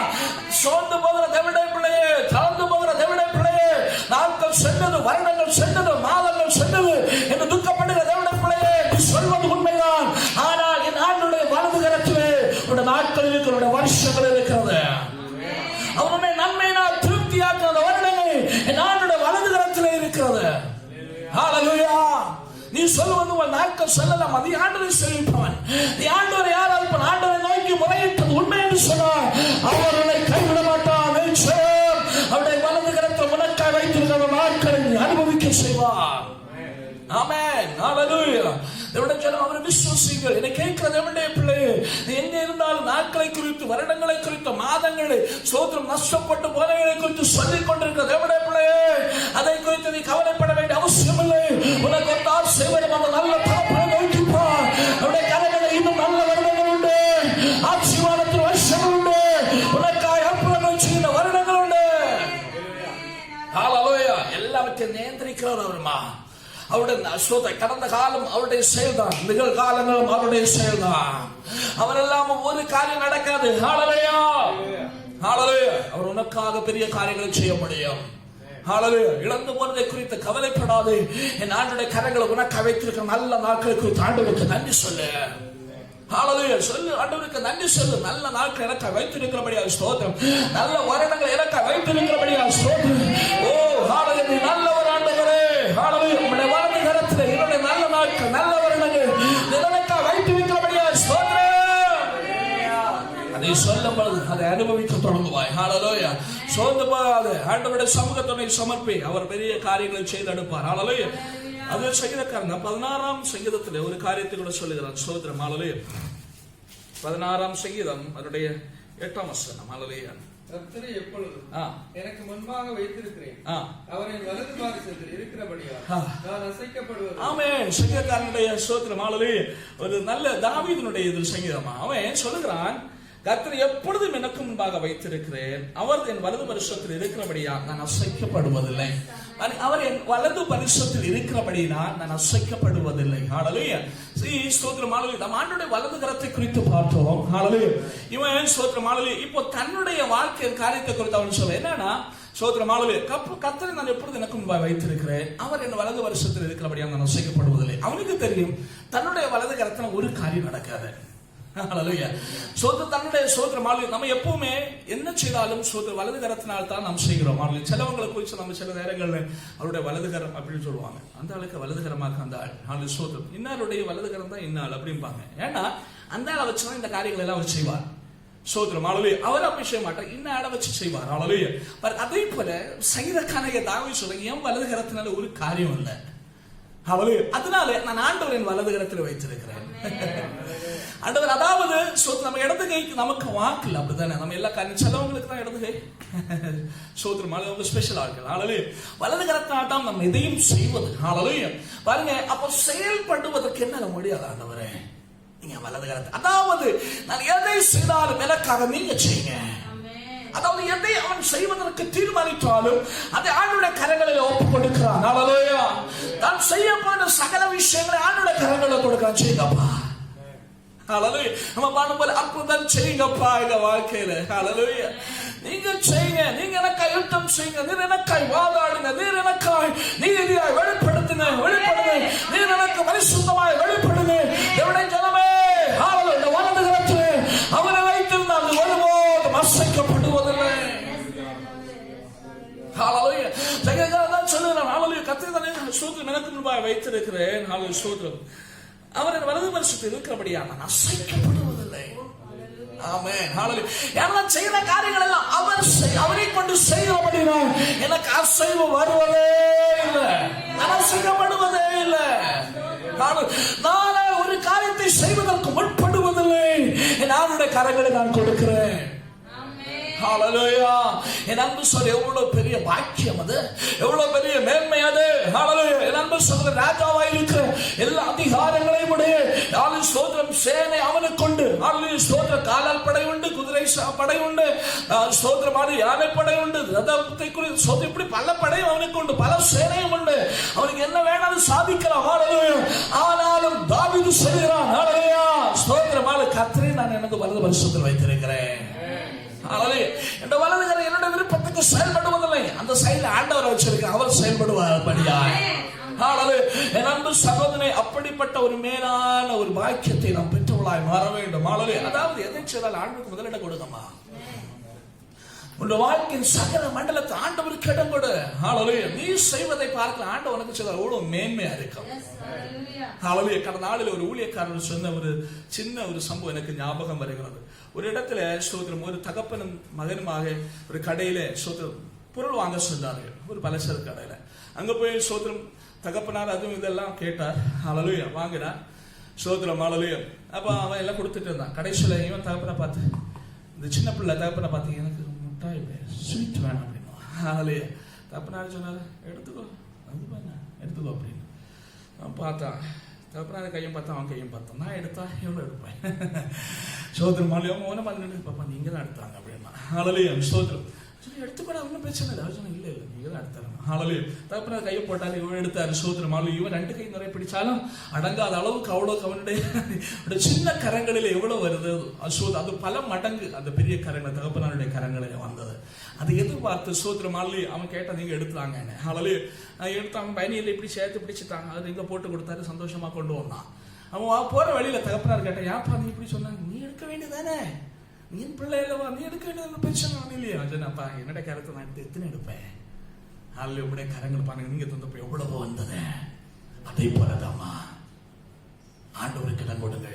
B: சோர்ந்து போகிற தேவனுடைய பிள்ளையே, தளர்ந்து போகிற தேவனுடைய பிள்ளையே, நாட்கள் சென்றது, வருடங்கள் சென்றது, மாதங்கள் சென்றது என்று துக்கப்படுகிற தேவனுடைய பிள்ளையே, நீ சொல்வது உண்மைதான். ஆனால் என் ஆண்டுடைய வலது கரத்திலே உடைய நாட்கள் இருக்கிற, வருஷங்கள் இருக்கிறது. அவனுடைய நன்மையினால் திருப்தியாக்குற வருடங்கள் என் ஆண்டுடைய வலது கரத்திலே இருக்கிறது. ஹல்லேலூயா. நீ சொல்லுவது உன் நாட்கள் சொல்லலாம், அது ஆண்டவரை செல்விப்பவன். நீ ஆண்டவரை யார் அழைப்பன்? ஆண்டவரை நோக்கி என்று சொன்னார், அவர்களை கைவிட மாட்டார். நிச்சயம் அவருடைய வலது கரத்தை உனக்காய் வைத்திருக்கிற நாட்களை அனுபவிக்க செய்வார். ஆமென், ஹalleluya. தேவனுடைய ஜனம் அவரை விசுவாசிங்கள். என்னை கேட்கிற தேவனுடைய பிள்ளையே, நீ எங்க இருந்தாலும் நாட்களை குறித்து, வருடங்களை குறித்து, மாதங்களை, சோத்திரம் நஷ்டப்பட்டு போனவைகளை குறித்து சொல்லிக் கொண்டிருக்கிற தேவனுடைய பிள்ளையே, அதை குறித்து நீ கவலைப்பட வேண்டிய அவசியம் இல்லை. உனக்கு தான் செய்வதும் அந்த நல்ல தகப்பனை நோக்கிப்பார். அவருடைய கரங்களில் இன்னும் நல்ல வருடங்கள் உண்டு, ஆசீர்வாதத்தின் வருஷங்கள் உண்டு, உனக்காய் அற்புதங்கள் செய்த வருடங்கள் உண்டு. ஹalleluya. எல்லாவற்றையும் நியந்திரிக்கிறவர் அவருமா. அவருடைய கடந்த காலம் அவருடைய செயல்தான், நிகழ்காலங்களும் அவருடைய செயல்தான். அவர் இல்லாம ஒரு காரியம் நடக்காது. ஹalleluya, ஹalleluya. அவர் உனக்காக பெரிய காரியங்களை செய்ய முடியும். ஹalleluya. இழந்து போனதை குறித்து கவலைப்படாதே. என் ஆண்டவருடைய கரங்களை உனக்கு வைத்திருக்கிற நல்ல நாட்களை குறித்து ஆண்டவருக்கு நன்றி சொல்லு. ஹalleluya. சொல்லு, ஆண்டவருக்கு நன்றி சொல்லு. நல்ல நாட்கள் எனக்கு வைத்திருக்கிறபடியா ஸ்தோத்திரம். நல்ல வருடங்கள் எனக்கு வைத்திருக்கிறபடியா ஸ்தோத்திரம். ஓ ஹalleluya, நல்ல ஒரு ஆண்டவரே. ஹalleluya. உம்முடைய வலது கரத்திலே என்னுடைய நல்ல நாட்கள், நல்ல வருடங்கள் எனக்கு வைத்திருக்கிறபடியா ஸ்தோத்திரம். அதை சொல்லும் பொழுது அதை அனுபவிக்க தொடங்குவாய். ஹalleluya. சோர்ந்து போகாதே. ஆண்டவருடைய சமூகத்தை சமர்ப்பி. அவர் பெரிய காரியங்களை செய்து எடுப்பார். ஹalleluya. அது சங்கீதக்காரங்க 16ஆம் சங்கீதத்திலே ஒரு காரியத்தை கூட சொல்லுகிறான். ஸ்தோத்திரம். ஹalleluya. 16ஆம் சங்கீதம் அதனுடைய 8ஆம் வசனம். ஹalleluya.
D: கர்த்தரை எப்பொழுதும் எனக்கு முன்பாக வைத்திருக்கிறேன், அவரின் வலது பாரிசத்தில் இருக்கிறபடியால் நான் அசைக்கப்படுவது.
B: ஆமென். சங்கீதக்காரனுடைய ஸ்தோத்திரம். ஹalleluya. ஒரு நல்ல தாவீதினுடைய இது சங்கீதமா. அவன் சொல்லுகிறான், கர்த்தரை எப்பொழுதும் எனக்கு முன்பாக வைத்திருக்கிறேன், அவர் என் வலது பரிசத்தில் இருக்கிறபடியா நான் அசைக்கப்படுவதில்லை. அவர் என் வலது பரிசத்தில் இருக்கிறபடியா நான் அசைக்கப்படுவதில்லை. ஹalleluya. ஸ்தோத்திரம். ஹalleluya. நம்ம ஆண்டவருடைய வலது கரத்தை குறித்து பார்த்தோம். ஹalleluya. இவன் ஸ்தோத்திரம். ஹalleluya. இப்போ தன்னுடைய வாழ்க்கையின் காரியத்தை குறித்து அவன் சொல்ல என்னன்னா, ஸ்தோத்திரம். ஹalleluya. கர்த்தரை நான் எப்பொழுது எனக்கு முன்பாக வைத்திருக்கிறேன், அவர் என் வலது பரிசத்தில் இருக்கிறபடியா நான் அசைக்கப்படுவதில்லை. அவனுக்கு தெரியும் தன்னுடைய வலது கரத்துல ஒரு காரியம் நடக்காது. ஹalleluya. தன்னுடைய ஸ்தோத்திரம். ஹalleluya. நம்ம எப்பவுமே என்ன செய்தாலும் ஸ்தோத்திரம் வலது கரத்தினால் தான் நாம் செய்கிறோம். ஹalleluya. சிலவங்களை குறித்து நம்ம சில நேரங்கள்ல அவருடைய வலது கரம் அப்படின்னு சொல்லுவாங்க. அந்த ஆளுக்கு வலது கரமாக அந்த ஆள். ஹalleluya. ஸ்தோத்திரம். இன்னாருடைய வலது கரம் தான் இன்னாள் அப்படிம்பாங்க. ஏன்னா அந்த ஆளை வச்சுதான் இந்த காரியங்கள் எல்லாம் அவர் செய்வார். ஸ்தோத்திரம். ஹalleluya. அவர் அப்படி செய்ய மாட்டார், இன்ன ஆளை வச்சு செய்வார். ஹalleluya. அதே போல சங்கீதக்காரங்க தாவீது சொல்றாங்க, என் வலது கரத்தினால ஒரு காரியம் இல்லை. ஹalleluya. அதனால நான் ஆண்டவரின் வலது கரத்தில் வைத்திருக்கிறேன். ஆண்டவர் அதாவது நம்ம இடது கைக்கு நமக்கு வாக்கு இல்லை, அப்படித்தானே? நம்ம எல்லா காரியம் சிலவங்களுக்கு தான் இடது கை. சோத்திரம். அவங்க ஸ்பெஷல் ஆட்கள். ஹalleluya. வலது கரத்தாட்டம் நம்ம இதையும் செய்வது. ஹalleluya. பாருங்க, அப்ப செயல்படுவதற்கு என்ன முடியாது. ஆண்டவரே நீங்க வலது கரத்தை, அதாவது நான் எதை செய்தாலும் எனக்காக நீங்க செய்யுங்க. அதாவது எதை அவன் செய்வதற்கு தீர்மானித்தாலும் அதை ஆண்டவருடைய கரங்களில் ஒப்புக் கொடுக்கிறான். ஹalleluya. தான் செய்ய போன சகல விஷயங்களை ஆண்டவருடைய கரங்களில் கொடுக்கிறான். செய்யுங்கப்பா. ஹalleluya. நம்ம பாடும்போது அற்புதம் செய்யுங்கப்பா எங்க வாழ்க்கையில. ஹalleluya. நீங்க செய்யுங்க, நீங்க எனக்காய் யுத்தம் செய்யுங்க, நீர் எனக்காய் வாதாடுங்க, நீர் எனக்காய் நீதியாய் வெளிப்படுத்துங்க, நீர் எனக்கு பரிசுத்தமாய் வெளிப்படுங்க. தேவனுடைய ஜனமே, ஹalleluya. வலது கரத்திலே அவரை வைத்திருந்தால் ஒருபோதும் அசைக்கப்படுவதில்லை. ஹalleluya. சங்கீதக்காரன் சொல்லுகிறான், ஹalleluya. கர்த்தரை தானே ஸ்தோத்திரம் எனக்கு முன்பாக வைத்திருக்கிறேன். ஹalleluya. ஸ்தோத்திரம். அவர் வலது பரிசத்தில் இருக்கிறபடியா நான் அசைக்கப்படுவதில்லை. ஆமென். ஹalleluya. எல்லாம் செய்த காரியங்கள் எல்லாம் அவரை கொண்டு செய்கிறபடியால் எனக்கு அசைவு வருவதே இல்லை, நான் அசைக்கப்படுவதே இல்லை. நானே ஒரு காரியத்தை செய்வதற்கு முற்படுவதில்லை. என் ஆண்டவருடைய கரங்களை நான் கொடுக்கிறேன். ஹalleluya. என் அன்பு சொல்ல எவ்வளவு பெரிய பாக்கியம் அது, எவ்வளவு பெரிய மேன்மை அது. ஹalleluya. என் அன்பு சொல்ற ராஜாவாய் இருக்கிற எல்லா அதிகாரங்களையும் உடைய ஹalleluya ஸ்தோத்திரம் சேனை அவனுக்கு கொண்டு. ஹalleluya ஸ்தோத்திரம். காலால் படை உண்டு, குதிரை படை உண்டு, ஸ்தோத்திரமான யானை படை உண்டு, ரதத்தை குறித்து ஸ்தோத்திரம், இப்படி பல படையும் அவனுக்கு உண்டு, பல சேனையும் உண்டு. அவனுக்கு என்ன வேணாலும் சாதிக்கலாம். ஹalleluya. ஆனாலும் தாவீது சொல்கிறான், ஹalleluya ஸ்தோத்திரமான கர்த்தரை நான் எனக்கு வலது பரிசத்தில் வைத்திருக்கிறேன். என்ற வலது கரம் என்னுடைய விருப்பத்துக்கு செயல்படுவதில்லை, அந்த செயலை ஆண்டவர் வச்சிருக்க, அவர் செயல்படுவார். என் அன்பு சகோதரனே, அப்படிப்பட்ட ஒரு மேலான ஒரு பாக்கியத்தை நாம் பெற்றவளாய் மாற வேண்டும். அதாவது எதை செய்தால் ஆண்டுக்கு முதலிடம் கொடுங்கம்மா. உன் வாழ்க்கையின் சகல மண்டலத்தை ஆண்டவருக்கு இடம் கொடு. ஹalleluya. நீ செய்வதை பார்க்க ஆண்டவர் உனக்கு செய்த எவ்வளவு மேன்மையா இருக்கும். ஹalleluya. கடந்த நாளில் ஒரு ஊழியக்காரர் சொன்ன ஒரு சின்ன ஒரு சம்பவம் எனக்கு ஞாபகம் வருகிறது. ஒரு இடத்துல ஸ்தோத்திரம், ஒரு தகப்பனும் மகனுமாக ஒரு கடையில ஸ்தோத்திரம் பொருள் வாங்க சொன்னார்கள். ஒரு பலசரக்கு கடையில அங்க போய் ஸ்தோத்திரம் தகப்பனார் அதுவும் இதெல்லாம் கேட்டார். ஹalleluya. வாங்கினார். ஸ்தோத்திரம் ஹalleluya. அப்ப அவன் எல்லாம் கொடுத்துட்டு இருந்தான். கடைசியில இவன் தகப்பனை பார்த்து, இந்த சின்ன பிள்ளை தகப்பனை பார்த்து, எனக்கு ஸ்வீட் வேணும் அப்படின்னு. ஹalleluya. தகப்பனார் சொன்னாரு, எடுத்துக்கோ எடுத்துக்கோ அப்படின்னு. அவன் பார்த்தான். தகப்பனார் கையும் பார்த்தான், அவன் கையும் பார்த்தான். நான் எடுத்தா எவ்வளவு எடுப்பேன். ஸ்தோத்திரம் ஹalleluya. மௌனமா நின்று பாப்பா நீங்க தான் எடுத்தாங்க அப்படின்னா. ஹalleluya. ஸ்தோத்திரம் எடுத்துக்கூட ஒன்றும் பிரச்சனை இல்லை. அவர் சொன்ன இல்லை இல்லை நீங்க தான் எடுத்தாங்க. ஹalleluya. தகப்பனார் கையை போட்டாரு, இவன் எடுத்தாரு. ஸ்தோத்திரம் ஹalleluya. இவன் 2 கை நிறைய பிடிச்சாலும் அடங்காத அளவுக்கு அவ்வளவு அவனுடைய சின்ன கரங்களில் எவ்வளவு வருது. அது பல மடங்கு அந்த பெரிய கரங்கள் தகப்பனாருடைய கரங்களில் வந்தது. அதை எதிர்பார்த்து ஸ்தோத்திரம் ஹalleluya. அவன் கேட்டா நீங்க எடுத்துலாங்க என்ன. ஹalleluya. எடுத்து அவன் பயணியில் இப்படி சேர்த்து பிடிச்சிட்டாங்க. அது இங்க போட்டு கொடுத்தாரு. சந்தோஷமா கொண்டு வந்தான். அவன் போற வழியில தகப்பனார் கேட்டான், ஏப்பா நீ இப்படி சொன்னாங்க, நீ எடுக்க வேண்டியதானே, நீ பிள்ளை இல்லவா, நீ எடுக்க வேண்டியது பிரச்சனை இல்லையா. சொன்னப்பா என்னுடைய கருத்தை நான் எடுத்து எத்தனை எடுப்பேன். ஹalleluya. உடைய கரங்கள் பாருங்க, நீங்க தந்தப்ப எவ்வளவு வந்தது. அதே போலதாமா ஆண்டவருக்கு இடம் கொடுங்க.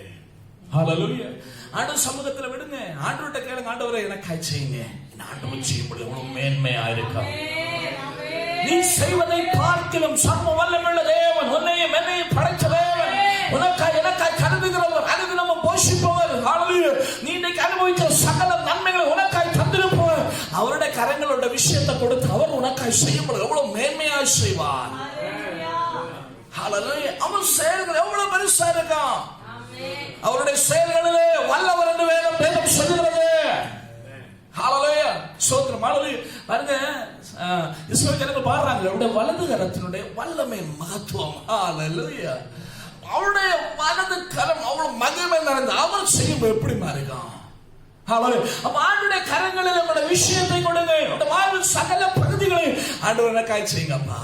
B: ஹalleluya. ஆண்டவர் சமூகத்துல விடுங்க. ஆண்டவர்கிட்ட கேளுங்க, ஆண்டவரே எனக்காய் செய்யுங்க. ஆண்டவர் செய்யும்போது எவ்வளவு மேன்மையா இருக்கும். நீ செய்வதை பார்க்கிலும் சர்வ வல்லமையுள்ள தேவன், உன்னையும் என்னையும் படைத்த தேவன், உனக்காய் எனக்காய் கருதுகிறவர், அதுக்கு நம்ம போஷிப்பவர். ஹalleluya. நீ இன்னைக்கு அனுபவிக்கிற சகல நன்மைகளை உனக்காய் தந்திருப்பவர். அவருடைய கரங்களோட விஷயத்தை கொடுத்து அவர் உனக்காய் செய்யும்போது எவ்வளவு மேன்மையா செய்வார். ஹalleluya. அவன் செயல்கள் எவ்வளவு பெருசா இருக்கும். அவருடைய செயல்களிலே வல்லவர் என்று வேதம் சொல்கிறது. ஹalleluya. ஸ்தோத்திரம் ஹalleluya. பாருங்க, இஸ்ரவேல் ஜனங்கள் பாடுறாங்க, அவருடைய வலது கரத்தினுடைய வல்லமை மகத்துவம். ஹalleluya. அவருடைய வலது கரம் அவ்வளவு மகிமை நிறைந்த அவர் செய்யும் எப்படி மாறிடும். ஹalleluya. அப்ப ஆண்டவருடைய கரங்களில் உங்களுடைய விஷயத்தை கொடுங்க. உங்களுடைய வாழ்வின் சகல பகுதிகளை ஆண்டவர் எனக்காய் செய்யுங்கப்பா.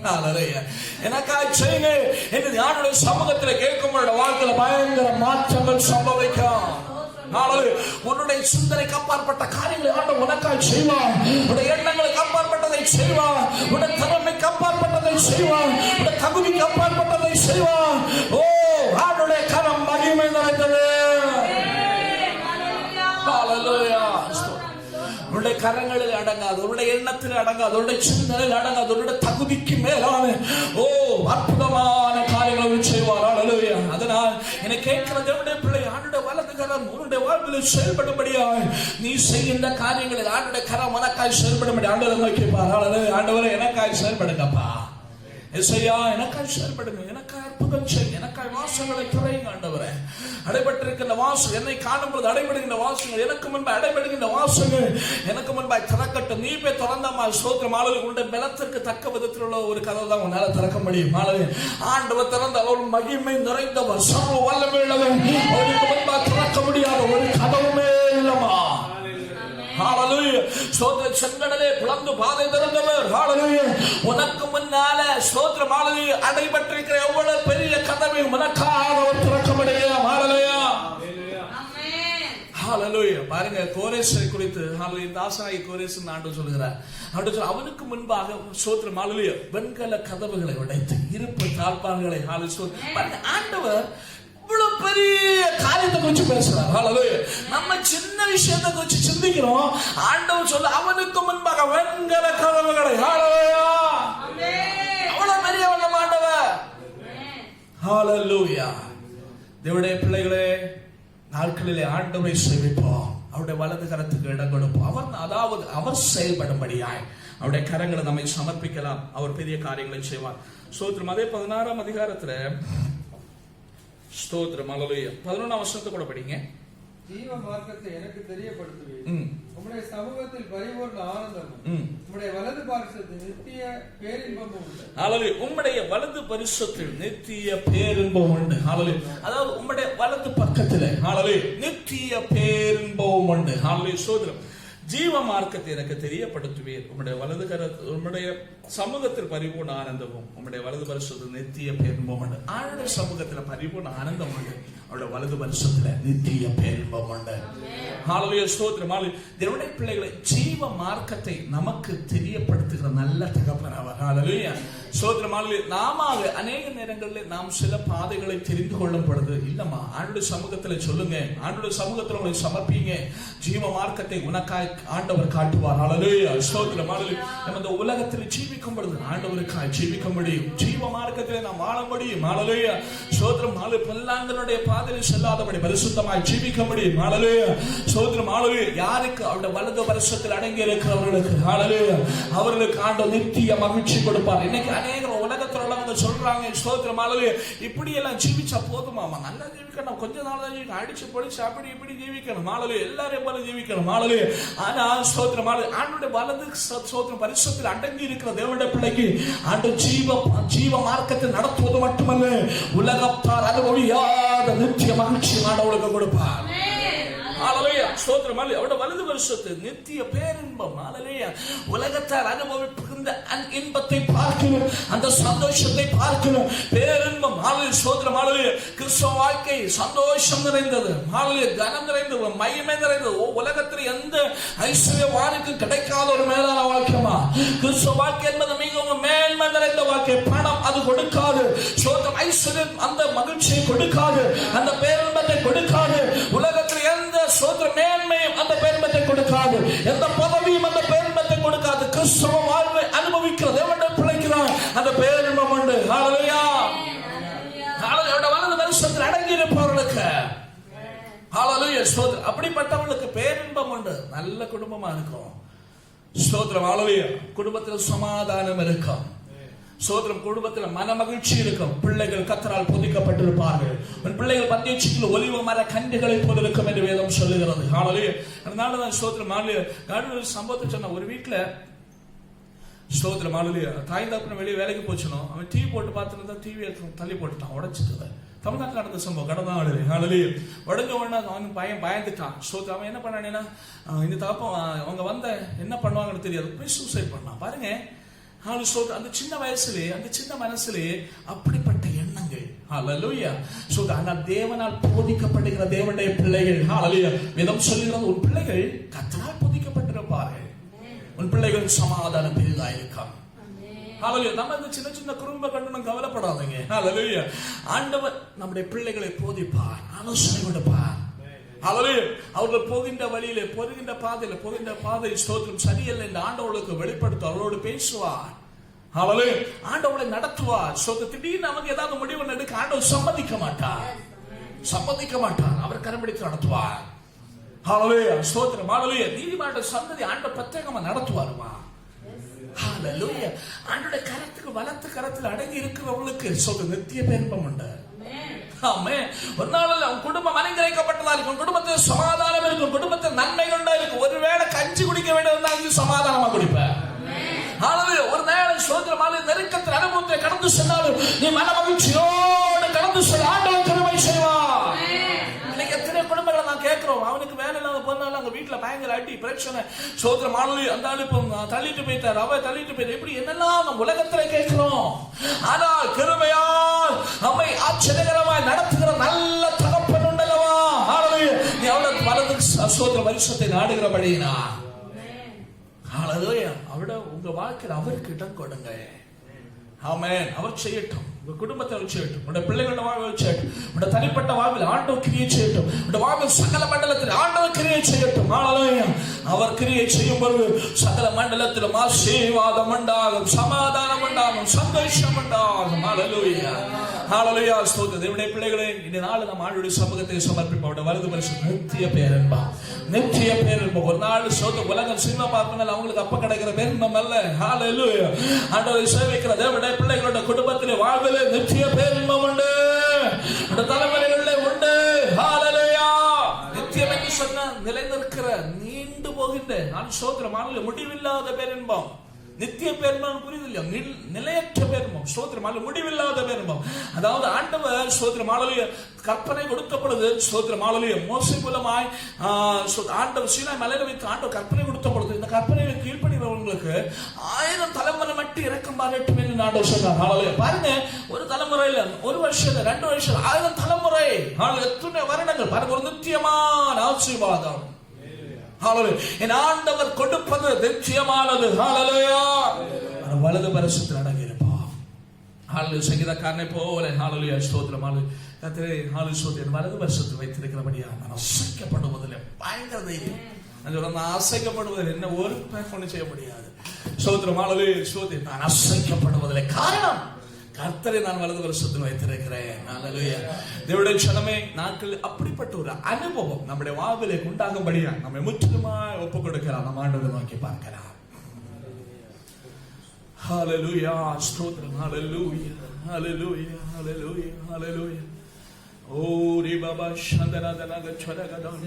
B: ஹalleluya. எனக்காய் செய்யுங்க என்று ஆண்டவருடைய சமூகத்தில் கேட்கும் உங்களுடைய வாழ்க்கையில பயங்கர மாற்றங்கள் சம்பவிக்கும். உன்னுடைய சிந்தனைக்கு அப்பாற்பட்ட காரியங்களை ஆண்டவர் உனக்காய் செய்வார். உன்னுடைய எண்ணங்களுக்கு அப்பாற்பட்டதை செய்வார். உன்னுடைய திறமைக்கு அப்பாற்பட்டதை செய்வார். உன்னுடைய தகுதிக்கு அப்பாற்பட்டதை செய்வார். ஓ ஆண்டவருடைய கரம் மகிமை நிறைந்தது. ஹalleluya. உன்னுடைய கரங்களில் அடங்காது, உன்னுடைய எண்ணத்தில் அடங்காது, உன்னுடைய சிந்தனையில் அடங்காது, உன்னுடைய தகுதிக்கு மேலான ஓ அற்புதமான காரியங்களை செய்வார். ஹalleluya. அதனால் என்னை கேட்கிற தேவனுடைய பிள்ளை, ஆண்டவருடைய வலது கரம் உன்னுடைய வாழ்வில் செயல்படும்படியாய் நீ செய்கின்ற காரியங்களில் ஆண்டவருடைய கரம் உனக்காய் செயல்படும்படி ஆண்டவரை நோக்கி பார். ஹalleluya. ஆண்டவரே எனக்காய் செயல்படுங்கப்பா. ஏசையா எனக்காய் செயல்படுங்க, எனக்காய் அற்புதம் செய்யுங்க, எனக்காய் வாசங்களை திறவுங்க ஆண்டவரே. அடைபட்டிருக்கின்ற வாசல், என்னை காணும் பொழுது அடைபடுகின்ற வாசங்கள், எனக்கு முன்பாக அடைபடுகின்ற வாசங்கள் எனக்கு முன்பாக திறக்கட்டும். நீ போய் திறந்தமா ஸ்தோத்திரம் ஹalleluya. உன்னுடைய பலத்திற்கு தக்க விதத்தில் உள்ள ஒரு கதவை தான் உன்னால திறக்க முடியும். ஹalleluya. ஆண்டவர் திறந்த அவர் மகிமை நிறைந்தவர், சர்வ வல்லமையுள்ளவர். அவருக்கு முன்பாக திறக்க முடியாத ஒரு கதவுமே இல்லமா. ஹalleluya. ஸ்தோத்திர செங்கடலே பிளந்து பாதை திறந்தவர். ஹalleluya. உனக்கு முன்னால ஸ்தோத்திரம் ஹalleluya அடைபட்டிருக்கிற எவ்வளவு பெரிய கதவை உனக்காக அவர் திறக்க முடியும். ஹalleluya. ஆமென். ஹalleluya. பாருங்க, கோரேசை குறித்து ஹalleluya தாசனாகி கோரேஸ் ஆண்டவர் சொல்கிறார். ஆண்டவர் அவனுக்கு முன்பாக ஸ்தோத்திரம் ஹalleluya வெண்கல கதவுகளை உடைத்து இருப்பு தாழ்பாள்களை ஹalleluya. பாருங்க, ஆண்டவர் இவ்வளவு பெரிய காரியத்தை குறித்து பேசுறார். ஹalleluya. நம்ம சின்ன விஷயத்தை குறித்து சிந்திக்கிறோம். ஆண்டவர் சொல்ல அவனுக்கு முன்பாக வெண்கல கதவுகளை. ஹalleluya. ஆமென். அவ்வளவு பெரிய வல்லம் ஆண்டவர். ஆமென். ஹalleluya. தேவனுடைய பிள்ளைகளே, நாட்களிலே ஆண்டவரை சேவிப்போம். அவருடைய வலது கரத்துக்கு இடம் கொடுப்போம். அதாவது அவர் செயல்படும்படியாய் அவருடைய கரங்களை நம்மை சமர்ப்பிக்கலாம். அவர் பெரிய காரியங்களை செய்வார். ஸ்தோத்திரம். அதே 16ஆம் அதிகாரத்துல ஸ்தோத்திரம் ஹalleluya 11ஆம் வசனத்தை கூட படிங்க.
D: ஜீவ மார்க்கத்தை எனக்கு தெரியப்படுத்துவீர். உம்முடைய சமூகத்தில் பரிபூர்ண ஆனந்தமும் உம்முடைய வலது பாரிசத்தில் நித்திய பேரின்பமும் உண்டு.
B: ஹalleluya. உம்முடைய வலது பரிசத்தில் நித்திய பேரின்பம் உண்டு. ஹalleluya. அதாவது உம்முடைய வலது பக்கத்திலே ஹalleluya நித்திய பேரின்பம் உண்டு. ஹalleluya. ஸ்தோத்திரம். ஜீவ மார்க்கத்தை எனக்கு தெரியப்படுத்துவீர். உம்முடைய வலது கரத்தில் உம்முடைய சமூகத்தில் பரிபூர்ண ஆனந்தமும் உம்முடைய வலது பரிசுத்தத்தில் நித்திய பேரின்பம் உண்டு. ஆண்டவர் சமூகத்தில் பரிபூர்ண ஆனந்தம் உண்டு. அவருடைய வலது வருஷத்துல நித்திய பேரின்பம் உண்டு. ஹalleluya ஸ்தோத்திரம். தேவனுடைய பிள்ளைகளை ஜீவ மார்க்கத்தை நமக்கு தெரியப்படுத்துகிற நல்ல தகப்பன் அவர். ஹalleluya ஸ்தோத்திரம். நாம அநேக நேரங்களில் நாம் சில பாதைகளை தெரிந்து கொள்ளும் பொழுது இல்லம்மா ஆண்டவருடைய சமூகத்துல சொல்லுங்க, ஆண்டவருடைய சமூகத்துல உங்களை சமர்ப்பீங்க, ஜீவ மார்க்கத்தை உனக்காய் ஆண்டவர் காட்டுவார். ஹalleluya ஸ்தோத்திரம். நம்ம இந்த உலகத்தில் ஜீவிக்கும் பொழுது ஆண்டவருக்காய் ஜீவிக்க முடியும், ஜீவ மார்க்கத்திலே நாம் வாழ முடியும். ஹalleluya ஸ்தோத்திரம். பொல்லாங்கனுடைய பாதையில் செல்லாதபடி பரிசுத்தமாய் ஜீவிக்க முடியும். ஹalleluya ஸ்தோத்திரம். யாருக்கு அவருடைய வலது வருஷத்தில் அடங்கி இருக்கிறவர்களுக்கு ஹalleluya அவர்களுக்கு ஆண்டவர் நித்திய மகிழ்ச்சி கொடுப்பார். இன்னைக்கு அநேக உலகத்துல உள்ளவங்க சொல்றாங்க ஸ்தோத்திரம் ஹalleluya இப்படி எல்லாம் ஜீவிச்சா போதுமாமா, நல்லா ஜீவிக்கணும், கொஞ்ச நாள் தான் ஜீவிக்கணும், அடிச்சு பொடிச்சு அப்படி இப்படி ஜீவிக்கணும் ஹalleluya, எல்லாரையும் போல ஜீவிக்கணும் ஹalleluya. ஆனா ஸ்தோத்திரம் ஆண்டவருடைய வலது ஸ்தோத்திரம் பரிசுத்தத்தில் அடங்கி இருக்கிற தேவனுடைய பிள்ளைக்கு ஆண்டவர் ஜீவ மார்க்கத்தை நடத்துவது மட்டுமல்ல, உலகத்தார் அனுபவியாத நித்திய மகிழ்ச்சி ஆண்டவருக்கு கொடுப்பார். ஹalleluya ஸ்தோத்திரம். அவருடைய வலது வருஷத்து நித்திய பேரின்பம். ஹalleluya உலகத்தார் அனுபவிக்கின்ற இன்பத்தை பார்க்கணும், அந்த சந்தோஷத்தை பார்க்கணும், பேரின்பம். ஹalleluya ஸ்தோத்திரம். கிறிஸ்தவ வாழ்க்கை சந்தோஷம் நிறைந்தது, ஹalleluya கனம் நிறைந்தது, மகிமை நிறைந்தது. உலகத்தில் எந்த ஐஸ்வர்யவானுக்கும் கிடைக்காத ஒரு மேலான வாழ்க்கைமா கிறிஸ்தவ வாழ்க்கை என்பது மிகவும் மேன்மை நிறைந்த வாழ்க்கை. பணம் அது கொடுக்காது, ஸ்தோத்திரம். ஐஸ்வர்யம் அந்த மகிழ்ச்சியை கொடுக்காது, அந்த பேரின்பத்தை கொடுக்காது. உலகத்தில் எந்த ஸ்தோத்திர மேன்மையும் அந்த பேரின்பத்தை கொடுக்காது, எந்த பதவியும் அந்த பேரின்பத்தை கொடுக்காது. கிறிஸ்தவ வாழ்வை அனுபவிக்கிற தேவனுடைய பிள்ளைக்கிறான் அந்த பேரின்பம் உண்டு. ஹalleluya ஹalleluya வலது வருஷத்தில் அடங்கி இருப்பவர்களுக்கு ஹalleluya ஸ்தோத்திரம். அப்படிப்பட்டவர்களுக்கு பேரின்பம் உண்டு, நல்ல குடும்பமா இருக்கும். ஸ்தோத்திரம். ஹalleluya குடும்பத்தில் சமாதானம் இருக்கும். சோதரம். குடும்பத்தில் மன மகிழ்ச்சி இருக்கும். பிள்ளைகள் கர்த்தரால் போதிக்கப்பட்டிருப்பார்கள். உன் பிள்ளைகள் பந்தயச்சில் ஒலிவ மர கண்டுகளை போல இருக்கும் என்று வேதம் சொல்லுகிறது. ஹalleluya அதனாலதான் ஸ்தோத்திரம். ஹalleluya சம்பவத்தை சொன்ன ஒரு வீட்டுல ஸ்தோத்திரம். ஹalleluya தாய் தகப்பன் வெளியே வேலைக்கு போச்சனும், அவன் டிவி போட்டு பார்த்துருந்தா டிவி தள்ளி போட்டுட்டான், உடைச்சிட்டு. தமிழ்நாட்டில் நடந்த சம்பவம் கடந்த நாள். ஹalleluya உடஞ்ச உடனே அவன் பையன் பயந்துட்டான். ஸ்தோத்திரம். அவன் என்ன பண்ணானேன்னா இந்த தகப்பன் அவங்க வந்த என்ன பண்ணுவாங்கன்னு தெரியாது, போய் சூசைட் பண்ணான். பாருங்க அந்த சின்ன வயசுலே அந்த சின்ன மனசுலே அப்படிப்பட்ட எண்ணங்கள். ஹalleluya ஆனால் தேவனால் போதிக்கப்படுகிற தேவனுடைய பிள்ளைகள் ஹalleluya வேதம் சொல்லுகிறது உன் பிள்ளைகள் கர்த்தரால் போதிக்கப்பட்டிருப்பார்கள், உன் பிள்ளைகள் சமாதானம் பெரிதாயிருக்கும். ஹalleluya நம்ம இந்த சின்ன சின்ன குறும்ப கண்டு கவலைப்படாதீங்க. ஹalleluya ஆண்டவர் நம்முடைய பிள்ளைகளை போதிப்பார், ஆலோசனை கொடுப்பார். ஹalleluya அவர்கள் போகின்ற வழியிலே போகின்ற பாதை ஸ்தோத்திரம் சரியில்லை என்று ஆண்டவர்களுக்கு வெளிப்படுத்த அவரோடு பேசுவார். ஹalleluya ஆண்டவரை நடத்துவார். திடீர்னு அவங்க ஏதாவது முடிவு எடுக்க ஆண்டவர் சம்மதிக்க மாட்டார், அவர் கரம்பிடித்து நடத்துவார். ஹalleluya ஸ்தோத்திரம். ஹalleluya நீதிமானுடைய சந்ததி ஆண்டவர் பிரத்யேகமா நடத்துவாருமா. ஹalleluya ஆண்டவருடைய கரத்துக்கு வலத்து கரத்தில் அடங்கி இருக்கிறவங்களுக்கு நித்திய பேரின்பம் உண்டு. ஒரு நாள் உன் குடும்பம் அலங்கரிக்கப்பட்டதா இருக்கும், குடும்பத்தில் சமாதானம் இருக்கும், குடும்பத்தில் நன்மைகள் இருக்கும். ஒருவேளை கஞ்சி குடிக்க வேண்டியது சமாதானமா குடிப்பேன். ஒரு நேரம் சோதரமான நெருக்கத்தில் அனுபவத்தை கடந்து சென்றாலும் நீ மன மகிழ்ச்சியோடு கடந்து செல்ல ஆண்டவர் கிருபை செய்வார். இன்னைக்கு எத்தனை குடும்பங்களை நான் கேட்கிறோம், அவனுக்கு வேலை இல்லாத போனாலும் அங்க வீட்டுல பயங்கர அடி பிரச்சனை. சோதரம் அந்த ஆளு இப்போ தள்ளிட்டு போயிட்டார், அவ தள்ளிட்டு போயிட்டார், இப்படி என்னெல்லாம் நம்ம உலகத்துல கேட்கிறோம். ஆனால் கிருபையால் நம்மை ஆச்சரியகரமாய் நடத்துகிற நல்ல தகப்பன் உண்டல்லவா. நீ அவ்வளவு வலது சோதர வருஷத்தை நாடுகிறபடினா அவட உங்க வாழ்க்கையில் அவருக்கு இடம் கொடுங்க. ஆமென். அவர் செய்யட்டும், உங்க குடும்பத்தை செய்யட்டும், உங்க பிள்ளைகளோட வாழ்வை செய்யட்டும், உங்க தனிப்பட்ட வாழ்வில் ஆண்டவர் கிரியை செய்யட்டும், உங்க வாழ்வில் சகல மண்டலத்தில் ஆண்டவர் கிரியை செய்யட்டும். ஹalleluya அவர் கிரியை செய்யும் பொழுது சகல மண்டலத்திலும் ஆசீர்வாதம் உண்டாகும், சமாதானம் உண்டாகும், சந்தோஷம் உண்டாகும். ஹalleluya ஹalleluya ஸ்தோத்திரம். தேவனுடைய பிள்ளைகளே இந்த நாள் நாம் ஆண்டவருடைய சமூகத்தை சமர்ப்பிப்போம். அவருடைய வலது வருஷம் நித்திய பேரின்பம், நித்திய பேரின்பம். ஒரு நாள் சோத உலகம் சினிமா பார்க்கணும் அவங்களுக்கு அப்ப கிடைக்கிற பேரின்பம் அல்ல. ஹalleluya ஆண்டவரை சேவிக்கிற தேவனுடைய பிள்ளைகளோட குடும்பத்திலே வாழ்விலே நித்திய பேரின்பம் உண்டு, தலைமுறைகளிலே உண்டு. ஹalleluya நித்தியம் என்று சொன்ன நிலைநிற்கிற நீண்டு போகின்ற நான் சோதரம் முடிவில்லாத பேரின்பம். நித்திய பேரின்பம் புரியுது இல்லையா? நிலையற்ற பேரின்பம் ஸ்தோத்திரம், முடிவில்லாத பேரின்பம். அதாவது ஆண்டவர் ஸ்தோத்திரம் கற்பனை கொடுத்த பொழுது ஸ்தோத்திரம் மோசே மூலமாய் ஆண்டவர் சீனாய் மலையில வைத்து ஆண்டவர் கற்பனை கொடுத்த பொழுது இந்த கற்பனையை கீழ்ப்படுகிறவங்களுக்கு 1000 தலைமுறை மட்டும் இறக்கம் பாராட்டும் என்று ஆண்டவர் சொன்னார். பாருங்க, ஒரு தலைமுறையில, ஒரு வருஷம், 2 வருஷம், 1000 தலைமுறை. எத்தனை வருடங்கள் பாருங்க, ஒரு நித்தியமான ஆசீர்வாதம். என் ஆண்டவர் கொடுப்பது நிச்சயமானது. வலது பரிசுத்தில் அடங்கி இருப்போம். சங்கீதக்காரனை போல ஸ்தோத்திரம் வலது பரிசுத்தில் வைத்திருக்கிறபடியா நான் அசைக்கப்படுவதில்லை. பயங்கர தைரியம். அசைக்கப்படுவதில் என்ன ஒரு பேக் செய்ய முடியாது. ஸ்தோத்திரம் ஸ்தோத்திரம். நான் அசைக்கப்படுவதில்லை. காரணம் கர்த்தரை நான் வலது வருஷத்தில் வைத்திருக்கிறேன். தேவனுடைய சனமே, நாட்கள் அப்படிப்பட்ட ஒரு அனுபவம் நம்முடைய வாழ்விலே உண்டாகும்படியா நம்மை முற்றிலுமாய் ஒப்பு கொடுக்கிறார். நம்ம ஆண்டவரை நோக்கி பார்க்கிறார். ஹல்லேலூயா, ஸ்தோத்திரம். ஹல்லேலூயா, ஹல்லேலூயா, ஹல்லேலூயா, ஹல்லேலூயா. ஓ ரி பாபா சந்தனதனக சொரகதன.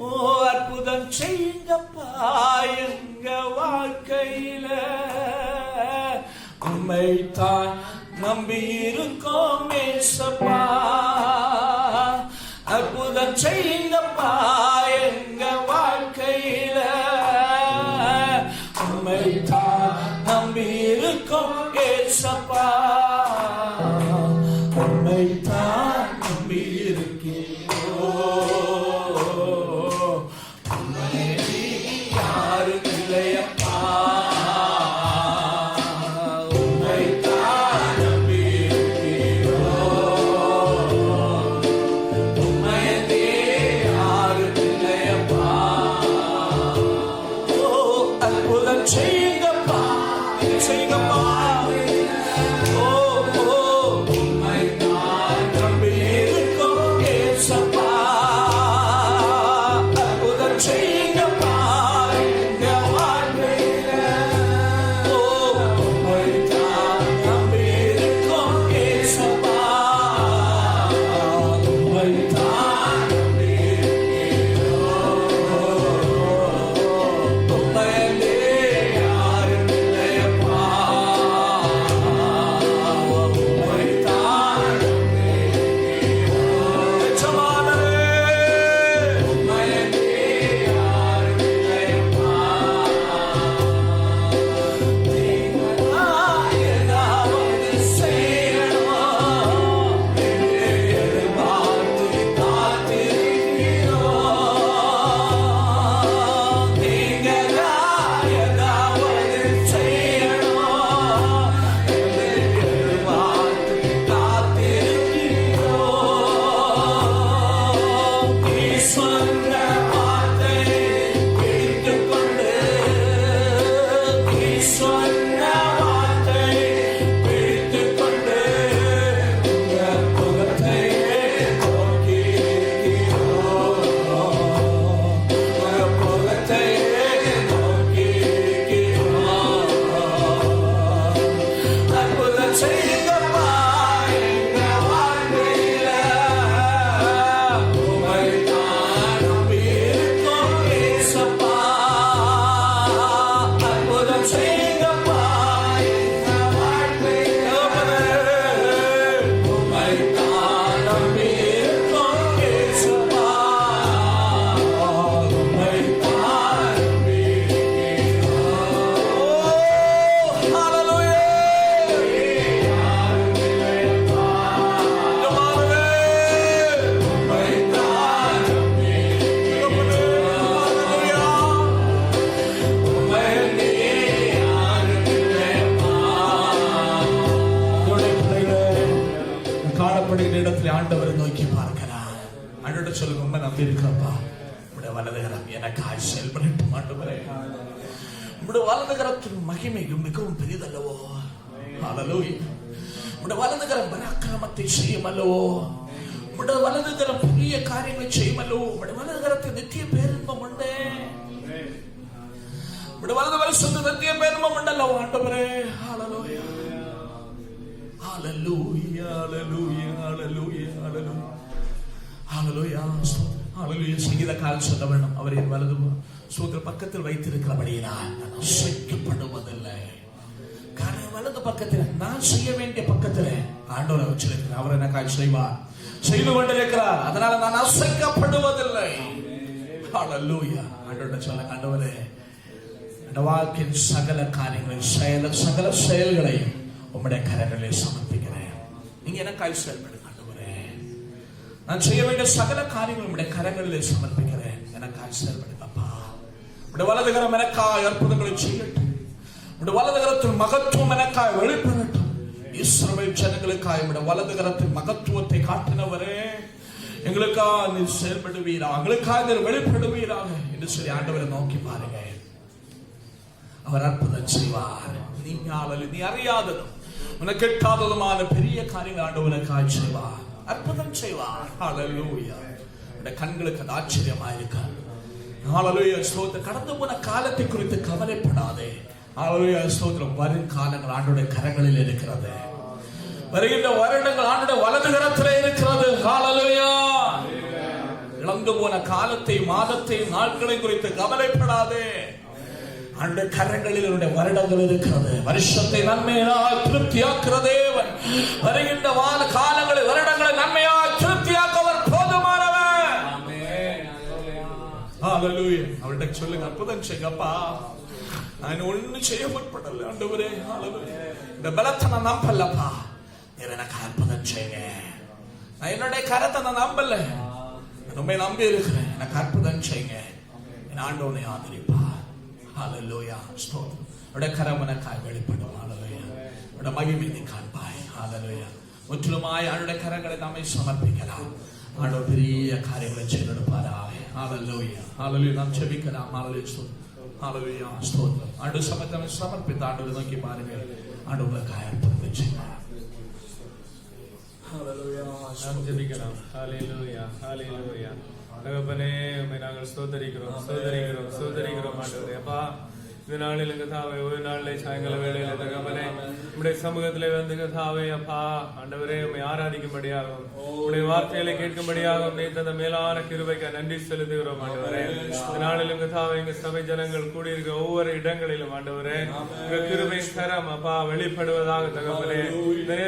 B: ஓ அற்புதம் செய்யுங்கப்பா எங்க வாழ்க்கையில. உம்மைத்தான் நம்பி இருக்கோம் ஏசப்பா. அற்புதம் செய்யுங்கப்பா எங்க வாழ்க்கையில. உம்மைத்தான் நம்பி இருக்கோம் ஏசப்பா. உம்மைத்தான் நம்பி இருக்கோம். யாரும் இல்லையப்பா. ஆண்டவரை நோக்கி பார்க்கிறார். ஆண்டவரை சொல்லுங்க, ரொம்ப நம்பி இருக்கிறப்பா. உடைய வலதுகரம் எனக்காய் செயல்படட்டும் ஆண்டவரே. உடைய வலதுகரத்தின் மகிமை மிகவும் பெரிதல்லவோ. ஹல்லேலூயா. உடைய வலதுகரம் பராக்கிரமத்தை செய்யும் அல்லவோ. உடைய வலதுகரம் புதிய காரியங்களை செய்யும் அல்லவோ. உடைய வலதுகரத்தில் நித்திய பேரின்பம் உண்டு. உடைய வலது வருஷத்து நித்திய பேரின்பம் உண்டல்லவோ ஆண்டவரே. ஹல்லேலூயா. Hallelujah, hallelujah, hallelujah, hallelujah, hallelujah, hallelujah. சங்கீதக்காரன் சொல்ல வேண்டும், அவர் என் வலது சூத்திர பக்கத்தில் வைத்திருக்கிறபடியினால் நான் அசைக்கப்படுவதில்லை. காரணம் வலது பக்கத்தில் நான் செய்ய வேண்டிய பக்கத்தில் ஆண்டவர் வச்சிருக்கிறார். அவர் எனக்காக செய்வார், செய்து கொண்டிருக்கிறார். அதனால நான் அசைக்கப்படுவதில்லை. ஹல்லேலூயா. ஆண்டவர்கிட்ட சொல்ல, ஆண்டவரே வாழ்க்கையின் சகல காரியங்களையும் சகல செயல்களையும் உம்முடைய கரங்களில் சமர்ப்பிக்கிறேன். நீங்க எனக்காய் செயல்படுங்க ஆண்டவரே. நான் செய்ய வேண்டிய சகல காரியங்களும் உடைய கரங்களிலே சமர்ப்பிக்கிறேன். எனக்காக செயல்படுங்கப்பா. உடைய வலது கரம் எனக்காக அற்புதங்களை செய்யட்டும். உடைய வலது கரத்தின் மகத்துவம் எனக்காக வெளிப்படட்டும். இஸ்ரவேல் ஜனங்களுக்காக உடைய வலது கரத்தின் மகத்துவத்தை காட்டினவரே, எங்களுக்காக நீர் செயல்படுவீரா, எங்களுக்காக நீர் வெளிப்படுவீராக என்று சொல்லி ஆண்டவரை நோக்கி பாருங்க. அவர் அற்புதம் செய்வார். நீ அறியாததும் உனக்கு எட்டாததுமான பெரிய காரியங்கள் ஆண்டவனுக்காக செய்வார். அற்புதம் செய்வார். ஹல்லேலூயா. உடைய கண்களுக்கு அது ஆச்சரியமா இருக்கு. ஹல்லேலூயா. ஸ்தோத்திரம். கடந்து போன காலத்தை குறித்து கவலைப்படாதே. ஹல்லேலூயா. ஸ்தோத்திரம். வரும் காலங்கள் ஆண்டவருடைய கரங்களில் இருக்கிறது. வருகின்ற வருடங்கள் ஆண்டவருடைய வலது கரத்திலே இருக்கிறது. ஹல்லேலூயா. இழந்து போன காலத்தை, மாதத்தை, நாட்களை குறித்து கவலைப்படாதே. அந்த கரங்களில் என்னுடைய வருடங்கள் இருக்கிறது. வருஷத்தை நன்மையால் திருப்தியாக்குற தேவன் வருகின்ற காலங்களை, வருடங்களை நன்மையால் திருப்தியாக்கவர் போதுமானவர். ஹல்லேலூயா. அவர்கிட்ட சொல்லுங்க, அற்புதம் செய்யப்பா. நான் ஒண்ணு செய்ய முற்படல ஆண்டவரே. ஹல்லேலூயா. இந்த பலத்தை நான் நம்பலப்பா. நீர் எனக்கு அற்புதம் செய்யுங்க. நான் என்னுடைய கரத்தை நான் நம்பல, ரொம்ப நம்பி இருக்கிறேன். எனக்கு அற்புதம் செய்யுங்க. என் ஆண்டவனை ஆதரிப்பா. ஹல்லேலூயா. ஸ்தோத்திரம். உடைய கரம் எனக்காய் வெளிப்படும். ஹல்லேலூயா. உடைய மகிமை நீ காண்பாய். ஹல்லேலூயா. முற்றிலுமாய் அவருடைய கரங்களை நாமே சமர்ப்பிக்கலாம். ஆண்டவர் பெரிய காரியங்களை செய்திருப்பாராக. ஹல்லேலூயா. ஹல்லேலூயா. நாம் ஜெபிக்கலாம். ஹல்லேலூயா. ஹல்லேலூயா. ஸ்தோத்திரம். ஆண்டவர் சமத்தை சமர்ப்பித்து ஆண்டவரை நோக்கி பாருங்கள். ஆண்டவர் அற்புதத்தை செய்வார். ஹல்லேலூயா.
D: நாம் ஜெபிக்கலாம். ஹல்லேலூயா. ஹல்லேலூயா. தகப்பனே, உம்மை நாங்கள் ஸ்தோத்திரிக்கிறோம் ஆண்டவரே. அப்பா, இந்த நாளில் கதாவே, ஒரு நாளிலே சாயங்கால வேளையில தகப்பனே உம்முடைய சமூகத்திலே வந்து கதாவே அப்பா ஆண்டவரே உம்மை ஆராதிக்கும்படியாகவும் உம்முடைய வார்த்தைகளை கேட்கும்படியாகவும் நீர் தந்த மேலான கிருபைக்கு நன்றி செலுத்துகிறோம் ஆண்டவரே. இந்த நாளிலும் கதாவே எங்க சபை ஜனங்கள் கூடியிருக்கிற ஒவ்வொரு இடங்களிலும் ஆண்டவரே உங்க கிருபை கரம் அப்பா வெளிப்படுவதாக தகப்பனே. இதை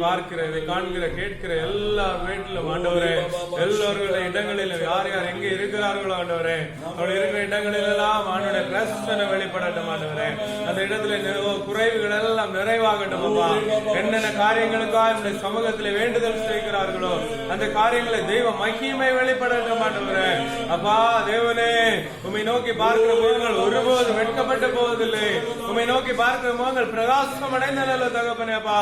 D: பார்க்கிற, இதை காண்கிற, கேட்கிற எல்லா வீட்டிலும் ஆண்டவரே, எல்லோருடைய இடங்களிலும் யார் யார் எங்கே இருக்கிறார்களோ ஆண்டவரே, அவருடைய இருக்கிற இடங்களில் எல்லாம் ஆண்டவருடைய பிரசன்னம் வெளிப்படட்டும் ஆண்டவரே. அந்த இடத்துல குறைவுகள் எல்லாம் நிறைவாகட்டும் அப்பா. என்னென்ன காரியங்களுக்காக இந்த சமூகத்திலே வேண்டுதல் செய்கிறார்களோ அந்த காரியங்களை தெய்வ மகிமை வெளிப்படட்டும் ஆண்டவரே. அப்பா தேவனே, உம்மை நோக்கி பார்க்கிற முகங்கள் ஒருபோது வெட்கப்பட்டு போவதில்லை. உம்மை நோக்கி பார்க்கிற முகங்கள் பிரகாசம் அடைந்தன தகப்பனே. அப்பா,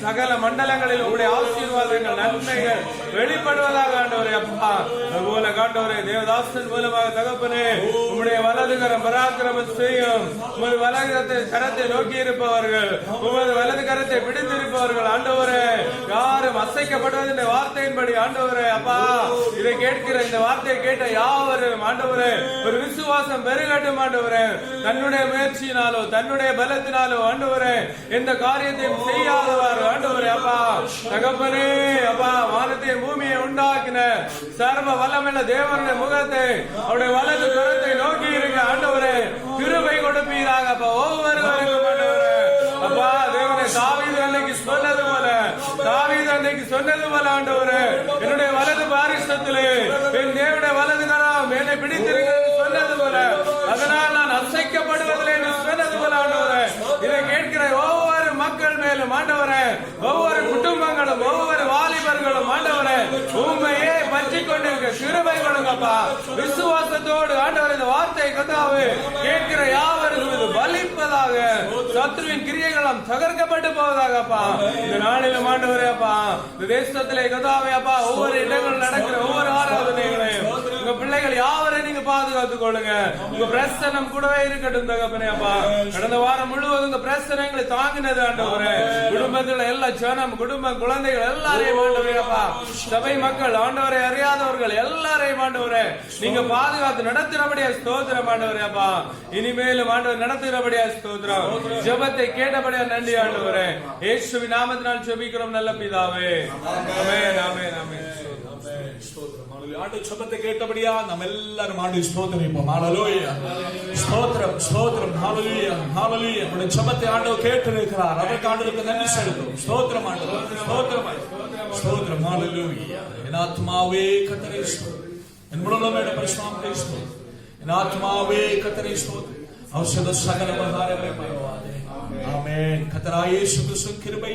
D: சகல மண்டலங்களில் உங்களுடைய ஆசீர்வாதங்கள், நன்மைகள் வெளிப்படுவதாக ஆண்டவரே. அப்பா, அதுபோல காண்டவரே தேவதாசன் மூலமாக தகப்பனே உம்முடைய வலதுகரம் பராக்கிரமம் செய்யும். உமது வலது கரத்தை நோக்கி இருப்பவர்கள், உமது வலது கரத்தை பிடித்திருப்பவர்கள் ஆண்டவரே, யாரும் அசைக்கப்படுவது வார்த்தையின்படி ஆண்டவரே. அப்பா, இதை கேட்கிற, இந்த வார்த்தையை கேட்ட யாவரும் ஆண்டவரே ஒரு விசுவாசம் பெருகட்டும் ஆண்டவரே. தன்னுடைய முயற்சியினாலோ தன்னுடைய பலத்தினாலோ ஆண்டவரே எந்த காரியத்தையும் செய்யாதவர் ஆண்டவரே. அப்பா தகப்பனே, அப்பா வானத்தை பூமியை உண்டாக்கின சர்வ வல்லமையுள்ள தேவனுடைய முகத்தை, அவருடைய வலது கரத்தை நோக்கி இருக்க ஆண்டவரே கிருபை கொடுப்பீராக. அப்பா ஒவ்வொருவருக்கும் ஆண்டவரே. அப்பா தேவனே, தாவீது அன்னைக்கு சொன்னது போல ஆண்டவரே, என்னுடைய வலது பாரிசத்திலே என் தேவனுடைய வலது கரம் என்னை பிடித்திருக்கிறது சொன்னது போல, அதனால் நான் அசைக்கப்படுவதில்லை என்று சொன்னது போல ஆண்டவரே, இதை கேட்கிற ஒவ்வொரு மக்கள் மேலும் ஆண்டவரே, ஒவ்வொரு குடும்பங்களும், ஒவ்வொரு வாலிபர்களும் ஆண்டவரே உண்மையே பற்றி கொண்டிருக்க கிருபை கொடுங்கப்பா. விசுவாசத்தோடு ஆண்டவரே இந்த வார்த்தை கதாவே கேட்கிற யாவருக்கும் இது பலிப்பதாக, சத்ருவின் கிரியைகளும் தகர்க்கப்பட்டு போவதாகப்பா. இந்த நாளிலும் ஆண்டவரே அப்பா, இந்த தேசத்திலே கதாவே அப்பா ஒவ்வொரு இடங்கள் நடக்கிற ஒவ்வொரு ஆராதனைகளையும் உங்க பிள்ளைகள் யாவரையும் நீங்க பாதுகாத்துக் கொள்ளுங்க. உங்க பிரசனம் கூடவே இருக்கட்டும் தகப்பனே. அப்பா, கடந்த வாரம் முழுவதும் உங்க பிரசனங்களை தாங்கினது ஆண்டவரே. குடும்பத்தில் எல்லா ஜனம், குடும்பம், குழந்தைகள் எல்லாரையும் ஆண்டவரே அப்பா, சபை மக்கள் ஆண்டவரை அறியாதவர்கள் எல்லாரையும் ஆண்டவரே நீங்க பாதுகாத்து நடத்துறபடியா ஸ்தோத்திரம் ஆண்டவரே. அப்பா, இனிமேலும் ஆண்டவர் நடத்துகிறபடியா ஸ்தோத்திரம். ஜெபத்தை கேட்டபடியா நன்றி ஆண்டவரே. இயேசுவின் நாமத்தினால் ஜெபிக்கிறோம் நல்ல பிதாவே. ஆமென், ஆமென், ஆமென்.
B: ஜெபத்தை கேட்டபடியா நம்ம எல்லாரும் ஆண்டு ஸ்தோத்திரிப்போம். ஹல்லேலூயா. ஸ்தோத்திரம், ஸ்தோத்திரம். ஹல்லேலூயா, ஹல்லேலூயா. நம்முடைய ஜெபத்தை ஆண்டவர் கேட்டிருக்கிறார். அதற்கு ஆண்டவருக்கு நன்றி செலுத்தும். ஸ்தோத்திரம் ஆண்டவர், ஸ்தோத்திரம், ஸ்தோத்திரம். ஹல்லேலூயா. என் ஆத்மாவே கர்த்தரை ஸ்தோத்திரி, என் முழுவதுமே பரிசுத்தத்தை ஸ்தோத்திரி. என் ஆத்மாவே கர்த்தரை ஸ்தோத்திரி, ஔஷத சகல உபகாரங்களை மறவாதே. ஆமென். கர்த்தராகிய இயேசு கிறிஸ்துவின் கிருபை,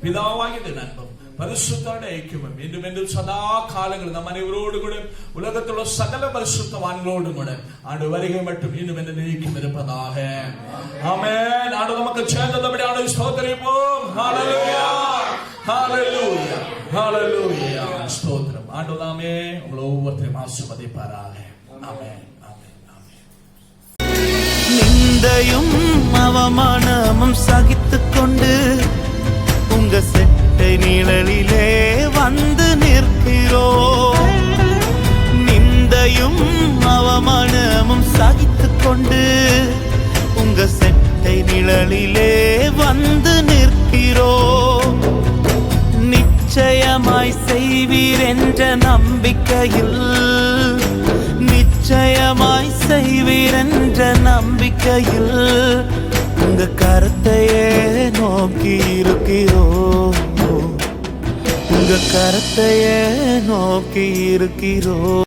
B: பிதாவாகிய நன்பும், பரிசுத்தோட ஐக்கியமும் மீண்டும் மீண்டும் சதா காலங்கள் நம் அனைவரோடு கூட உலகத்தில் உள்ள சகல பரிசுத்தவான்களோடு கூட ஆண்டு வருகை மட்டும் மீண்டும் என்று நீக்கும் இருப்பதாக. ஆமென். ஆண்டு நமக்கு சேர்ந்தபடி ஆண்டு ஸ்தோத்திரிப்போம். ஹல்லேலூயா, ஹல்லேலூயா, ஹல்லேலூயா. ஸ்தோத்திரம். ஆண்டு தாமே உங்களை ஒவ்வொருத்தரையும் ஆசீர்வதிப்பாராக. ஆமென்.
A: நிந்தையும் அவமானமும் சகித்துக் கொண்டு உங்க செட்டை நிழலிலே வந்து நிற்கிறோம். நிந்தையும் அவமானமும் சகித்துக் கொண்டு உங்க செட்டை நிழலிலே வந்து நிற்கிறோம். நிச்சயமாய் செய்வீர் என்ற நம்பிக்கையில், நிச்சயமாய் செய்வீர் என்ற நம்பிக்கையில் உங்க கரத்தையே நோக்கி இருக்கிறோம். உங்க கரத்தையே நோக்கி இருக்கிறோம்.